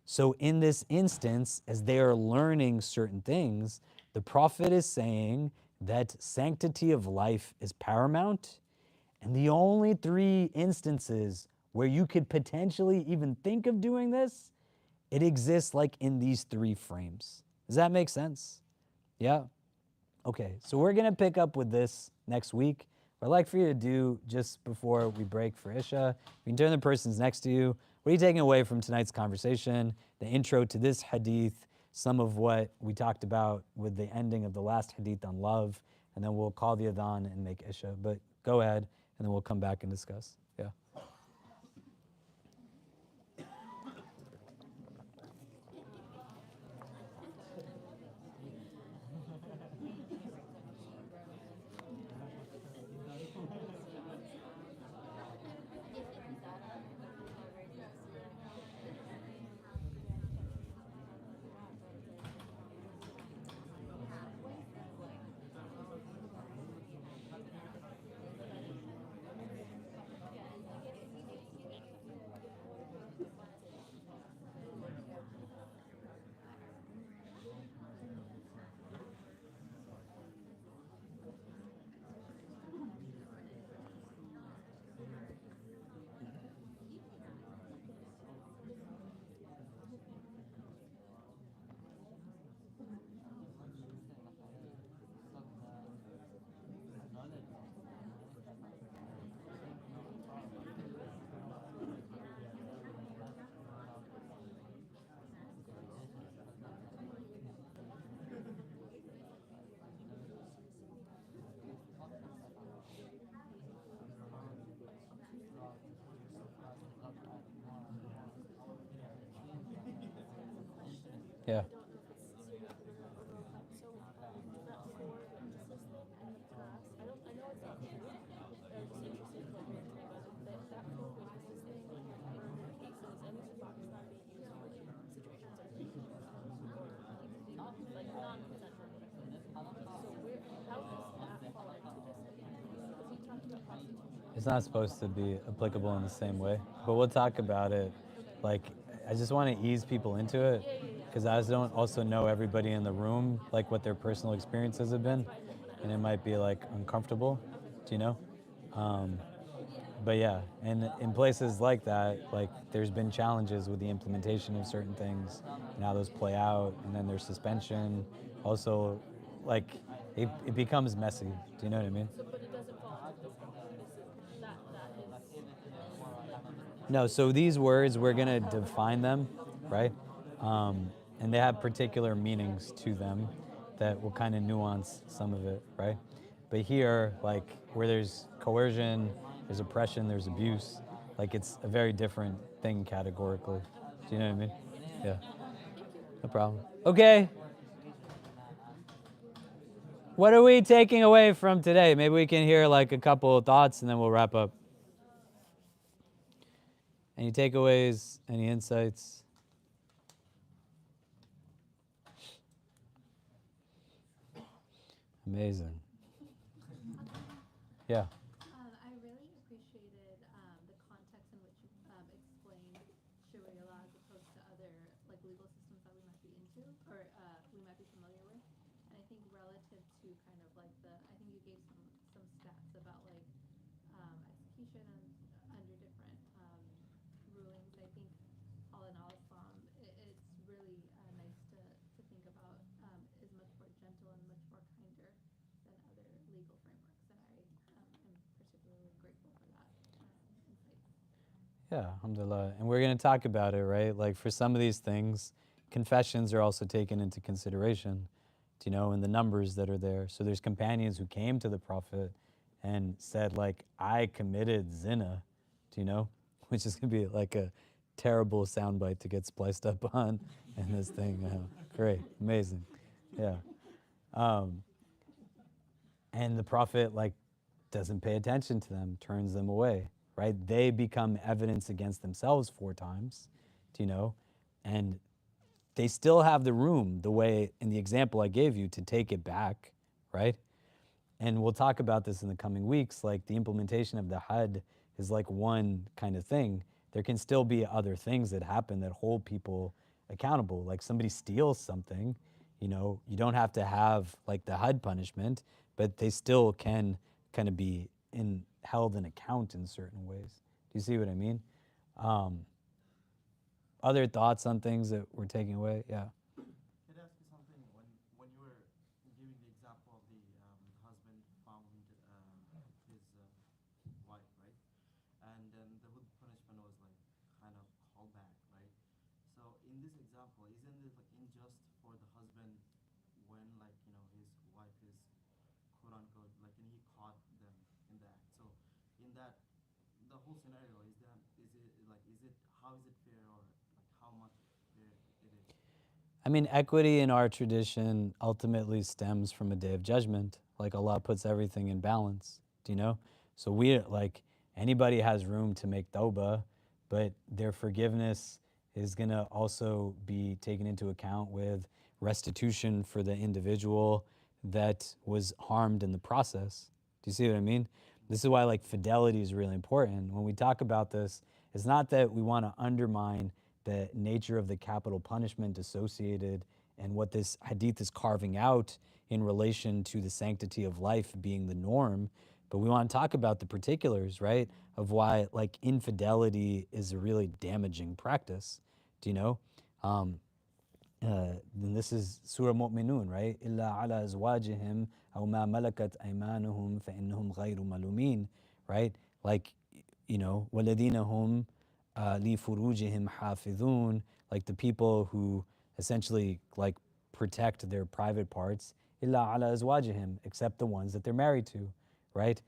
So in this instance, as they are learning certain things, the prophet is saying that sanctity of life is paramount. And the only 3 instances where you could potentially even think of doing this, it exists like in these 3 frames. Does that make sense? Yeah? Okay, so we're gonna pick up with this next week. What I'd like for you to do just before we break for Isha, you can turn the persons next to you. What are you taking away from tonight's conversation, the intro to this hadith, some of what we talked about with the ending of the last hadith on love, and then we'll call the adhan and make Isha. But go ahead, and then we'll come back and discuss. Yeah. Yeah. I don't know if it's super clear. So that four emphasis thing in the past, I know it's not true. I was just interested in what you were saying about it. That four emphasis thing in other cases, at least in Pakistan, being used for like situations like like non-consensual whatever. So where how does that fall into this? Because you talked about prostitution. It's not supposed to be applicable in the same way, but we'll talk about it. Like, I just want to ease people into it because I don't also know everybody in the room, like what their personal experiences have been, and it might be like uncomfortable, do you know? Um, but yeah, and in places like that, like there's been challenges with the implementation of certain things and how those play out, and then there's suspension. Also, like it becomes messy. Do you know what I mean? So, but it doesn't fall into this. This is that is. No, so these words, we're going to define them, right? And they have particular meanings to them that will kind of nuance some of it, right? But here, like where there's coercion, there's oppression, there's abuse, like it's a very different thing categorically. Do you know what I mean? Yeah. No problem. Okay. What are we taking away from today? Maybe we can hear like a couple of thoughts and then we'll wrap up. Any takeaways? Any insights? Amazing. Yeah. I really appreciated the context in which you explained Sharia law as opposed to other like legal systems that we might be into or we might be familiar with. And I think relative to kind of like I think you gave some stats about like execution and under different rulings. I think all in all, Islam, it's really nice to think about is much more gentle and much more kinder than other legal frameworks. And I am particularly grateful for that insight. Yeah, alhamdulillah. And we're going to talk about it, right? Like for some of these things, confessions are also taken into consideration, you know, in the numbers that are there. So there's companions who came to the Prophet and said, like, I committed zina, do you know? Which is going to be like a terrible soundbite to get spliced up on in this thing. Great, amazing. Yeah. And the Prophet, like, doesn't pay attention to them, turns them away, right? They become evidence against themselves 4 times, do you know? And they still have the room, the way in the example I gave you, to take it back, right? And we'll talk about this in the coming weeks. Like the implementation of the had is like one kind of thing. There can still be other things that happen that hold people accountable. Like somebody steals something, you know, you don't have to have like the had punishment, but they still can kind of be held in account in certain ways. Do you see what I mean? Other thoughts on things that we're taking away? Yeah. Could I ask you something? When you were giving the example of the husband found his wife, right? And then the hood punishment was like kind of called back, right? So in this example, isn't it like unjust for the husband when like you know his wife is quote unquote like and he caught them in the act? So in that the whole scenario is it how is it fair or like how much fair it is? I mean, equity in our tradition ultimately stems from a day of judgment. Like Allah puts everything in balance, do you know? So we, like, anybody has room to make tawbah, but their forgiveness is gonna also be taken into account with restitution for the individual that was harmed in the process. Do you see what I mean? This is why like fidelity is really important. When we talk about this, it's not that we want to undermine the nature of the capital punishment associated and what this hadith is carving out in relation to the sanctity of life being the norm, but we want to talk about the particulars, right, of why like infidelity is a really damaging practice. Do you know? Then this is Surah Mu'minun, right? إِلَّا عَلَى أَزْوَاجِهِمْ أَوْ مَا مَلَكَتْ أَيْمَانُهُمْ فَإِنَّهُمْ غَيْرُ مَلُومِينَ, right? Like, you know, وَالَّذِينَ هُمْ لِفُرُوجِهِمْ حَافِظُونَ, like the people who essentially like protect their private parts, إِلَّا عَلَى أَزْوَاجِهِمْ, except the ones that they're married to, right?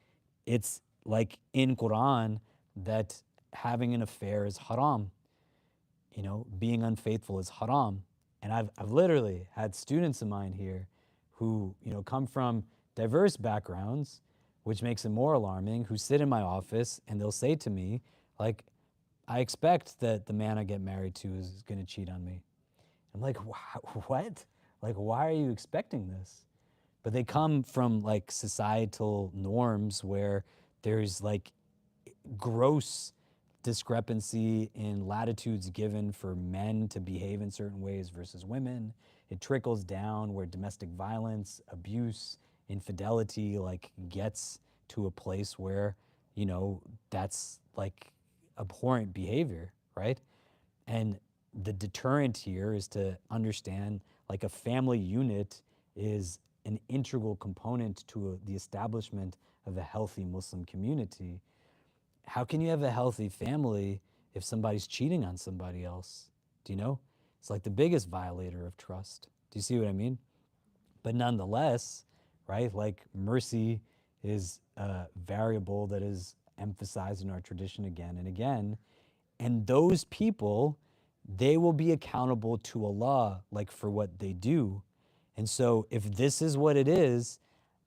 It's like in Quran that having an affair is haram. You know, being unfaithful is haram. And I've literally had students of mine here who, come from diverse backgrounds, which makes it more alarming, who sit in my office and they'll say to me, like, I expect that the man I get married to is going to cheat on me. I'm like, what? Like, why are you expecting this? But they come from like societal norms where there's like gross discrepancy in latitudes given for men to behave in certain ways versus women. It trickles down where domestic violence, abuse, infidelity like gets to a place where, that's like abhorrent behavior, right? And the deterrent here is to understand like a family unit is an integral component to the establishment of a healthy Muslim community. How can you have a healthy family if somebody's cheating on somebody else? Do you know? It's like the biggest violator of trust. Do you see what I mean? But nonetheless, right, like mercy is a variable that is emphasized in our tradition again and again. And those people, they will be accountable to Allah, like for what they do. And so if this is what it is,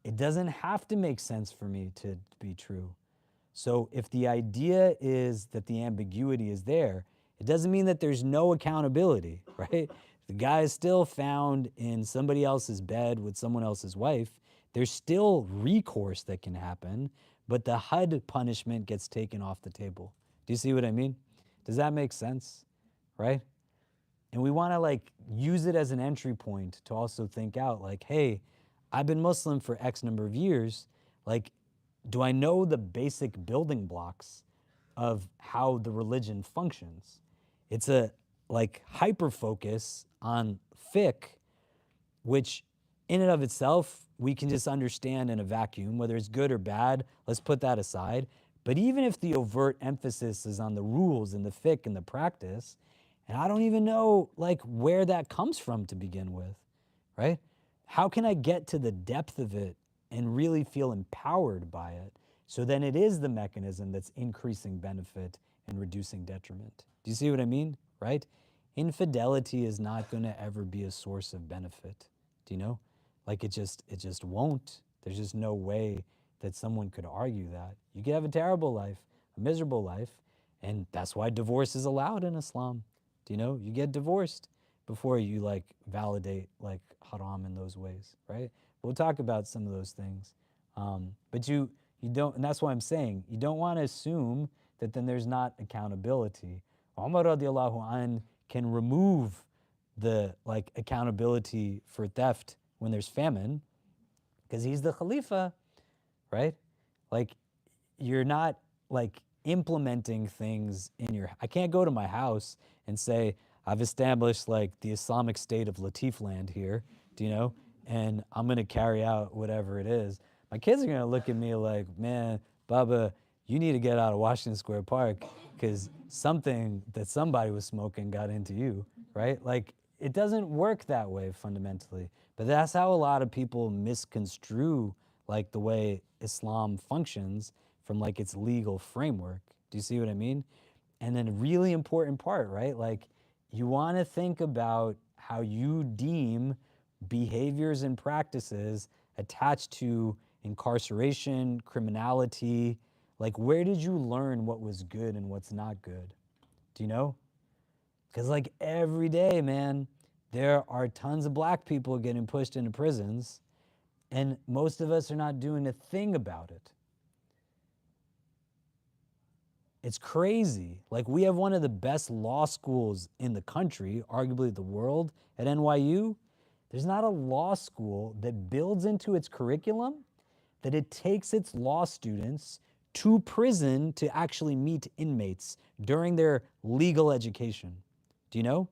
it doesn't have to make sense for me to be true. So if the idea is that the ambiguity is there, it doesn't mean that there's no accountability, right? The guy is still found in somebody else's bed with someone else's wife. There's still recourse that can happen, but the had punishment gets taken off the table. Do you see what I mean? Does that make sense, right? And we want to like use it as an entry point to also think out like, hey, I've been Muslim for X number of years. Like, do I know the basic building blocks of how the religion functions? It's a like hyper focus on fiqh, which in and of itself, we can just understand in a vacuum, whether it's good or bad, let's put that aside. But even if the overt emphasis is on the rules and the fiqh and the practice, and I don't even know like where that comes from to begin with, right? How can I get to the depth of it and really feel empowered by it? So then it is the mechanism that's increasing benefit and reducing detriment. Do you see what I mean, right? Infidelity is not going to ever be a source of benefit. Do you know? Like it just won't. There's just no way that someone could argue that. You could have a terrible life, a miserable life, and that's why divorce is allowed in Islam. Do you know? You get divorced before you like validate like haram in those ways, right? We'll talk about some of those things. But you don't, and that's why I'm saying, you don't want to assume that then there's not accountability. Umar radiallahu an can remove the like accountability for theft when there's famine because he's the Khalifa, right? Like you're not like implementing things in your, I can't go to my house and say, I've established like the Islamic state of Latif land here, do you know? And I'm gonna carry out whatever it is. My kids are gonna look at me like, man, Baba, you need to get out of Washington Square Park because something that somebody was smoking got into you, right? Like it doesn't work that way fundamentally. But that's how a lot of people misconstrue like the way Islam functions from like its legal framework. Do you see what I mean? And then a really important part, right? Like you want to think about how you deem behaviors and practices attached to incarceration, criminality. Like where did you learn what was good and what's not good? Do you know? Because like every day, man, there are tons of black people getting pushed into prisons and most of us are not doing a thing about it. It's crazy. Like we have one of the best law schools in the country, arguably the world, at NYU. There's not a law school that builds into its curriculum that it takes its law students to prison to actually meet inmates during their legal education. Do you know?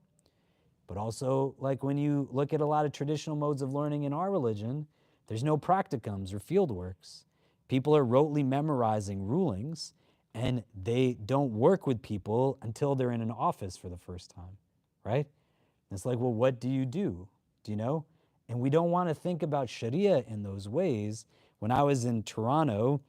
But also, like when you look at a lot of traditional modes of learning in our religion, there's no practicums or field works. People are rotely memorizing rulings, and they don't work with people until they're in an office for the first time, right? And it's like, well, what do you do? Do you know? And we don't want to think about Sharia in those ways. When I was in Toronto,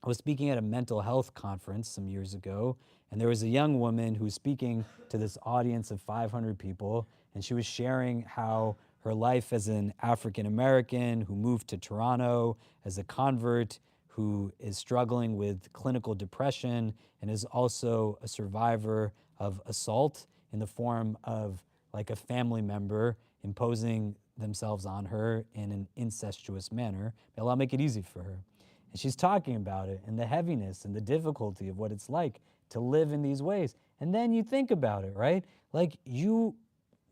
I was speaking at a mental health conference some years ago, and there was a young woman who was speaking to this audience of 500 people, and she was sharing how her life as an African American who moved to Toronto as a convert, who is struggling with clinical depression and is also a survivor of assault in the form of like a family member imposing themselves on her in an incestuous manner. May Allah make it easy for her. And she's talking about it and the heaviness and the difficulty of what it's like to live in these ways. And then you think about it, right? Like you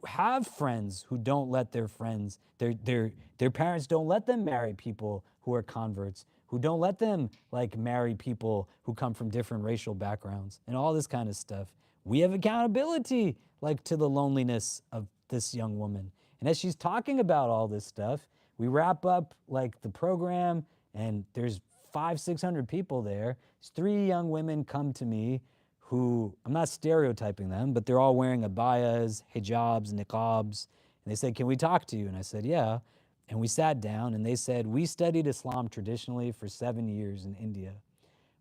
have friends who don't let their friends, their parents don't let them marry people who are converts, who don't let them like marry people who come from different racial backgrounds and all this kind of stuff. We have accountability like to the loneliness of this young woman. And as she's talking about all this stuff, we wrap up like the program and there's 500-600 people there. These 3 young women come to me who, I'm not stereotyping them, but they're all wearing abayas, hijabs, niqabs. And they said, can we talk to you? And I said, yeah. And we sat down and they said, we studied Islam traditionally for 7 years in India.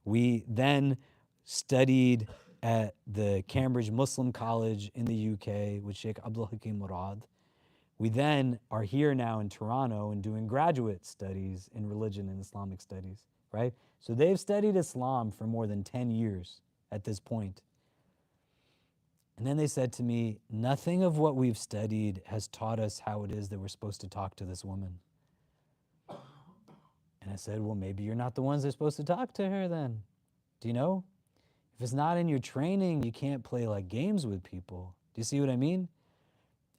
We then studied at the Cambridge Muslim College in the UK with Sheikh Abdul Hakim Murad. We then are here now in Toronto and doing graduate studies in religion and Islamic studies, right? So they've studied Islam for more than 10 years at this point. And then they said to me, nothing of what we've studied has taught us how it is that we're supposed to talk to this woman. And I said, well, maybe you're not the ones that are supposed to talk to her then. Do you know? If it's not in your training, you can't play like games with people. Do you see what I mean?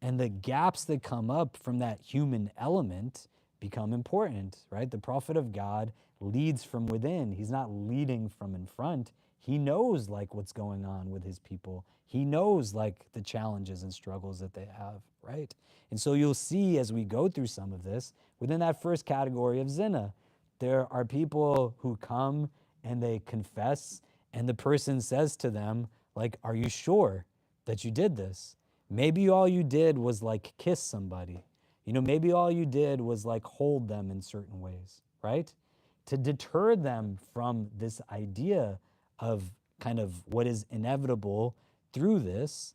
And the gaps that come up from that human element become important, right? The prophet of God leads from within. He's not leading from in front. He knows like what's going on with his people. He knows like the challenges and struggles that they have, right? And so you'll see as we go through some of this, within that first category of zina, there are people who come and they confess and the person says to them, like, are you sure that you did this? Maybe all you did was like kiss somebody. You know, maybe all you did was like hold them in certain ways, right? To deter them from this idea of kind of what is inevitable through this,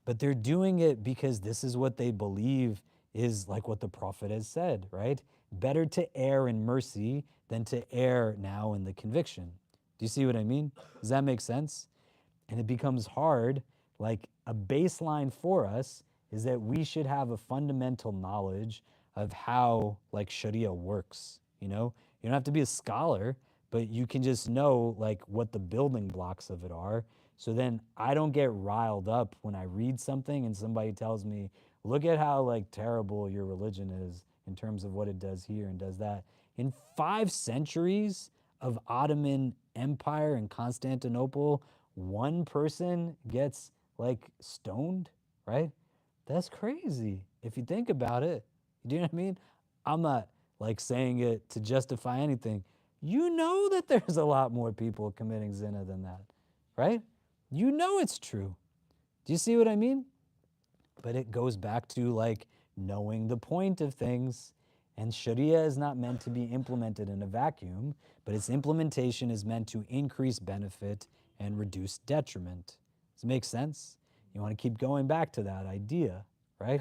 but they're doing it because this is what they believe is like what the prophet has said, right? Better to err in mercy than to err now in the conviction. Do you see what I mean? Does that make sense? And it becomes hard. Like a baseline for us is that we should have a fundamental knowledge of how like Sharia works, you know? You don't have to be a scholar, but you can just know like what the building blocks of it are. So then I don't get riled up when I read something and somebody tells me, look at how like terrible your religion is in terms of what it does here and does that. In 5 centuries of Ottoman Empire in Constantinople, one person gets like stoned, right? That's crazy if you think about it. Do you know what I mean? I'm not like saying it to justify anything. You know that there's a lot more people committing zina than that, right? You know it's true. Do you see what I mean? But it goes back to like knowing the point of things. And Sharia is not meant to be implemented in a vacuum, but its implementation is meant to increase benefit and reduce detriment. Does it make sense? You want to keep going back to that idea, right?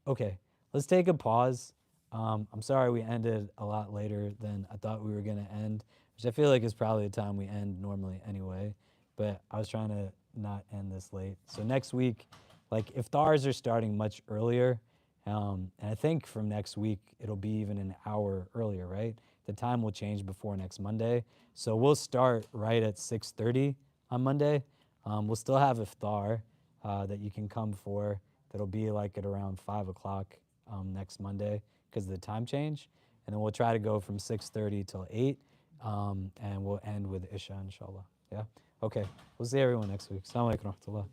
Okay, let's take a pause. I'm sorry we ended a lot later than I thought we were going to end, which I feel like is probably the time we end normally anyway, but I was trying to not end this late. So next week, like iftars are starting much earlier, and I think from next week, it'll be even an hour earlier, right? The time will change before next Monday. So we'll start right at 6:30 on Monday. We'll still have iftar that you can come for. That'll be like at around 5 o'clock next Monday because of the time change. And then we'll try to go from 6:30 till 8, and we'll end with Isha, inshallah. Yeah? Okay. We'll see everyone next week. Assalamu alaikum wa rahmatullah.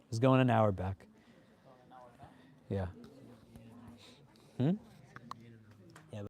It's going an hour back. Yeah.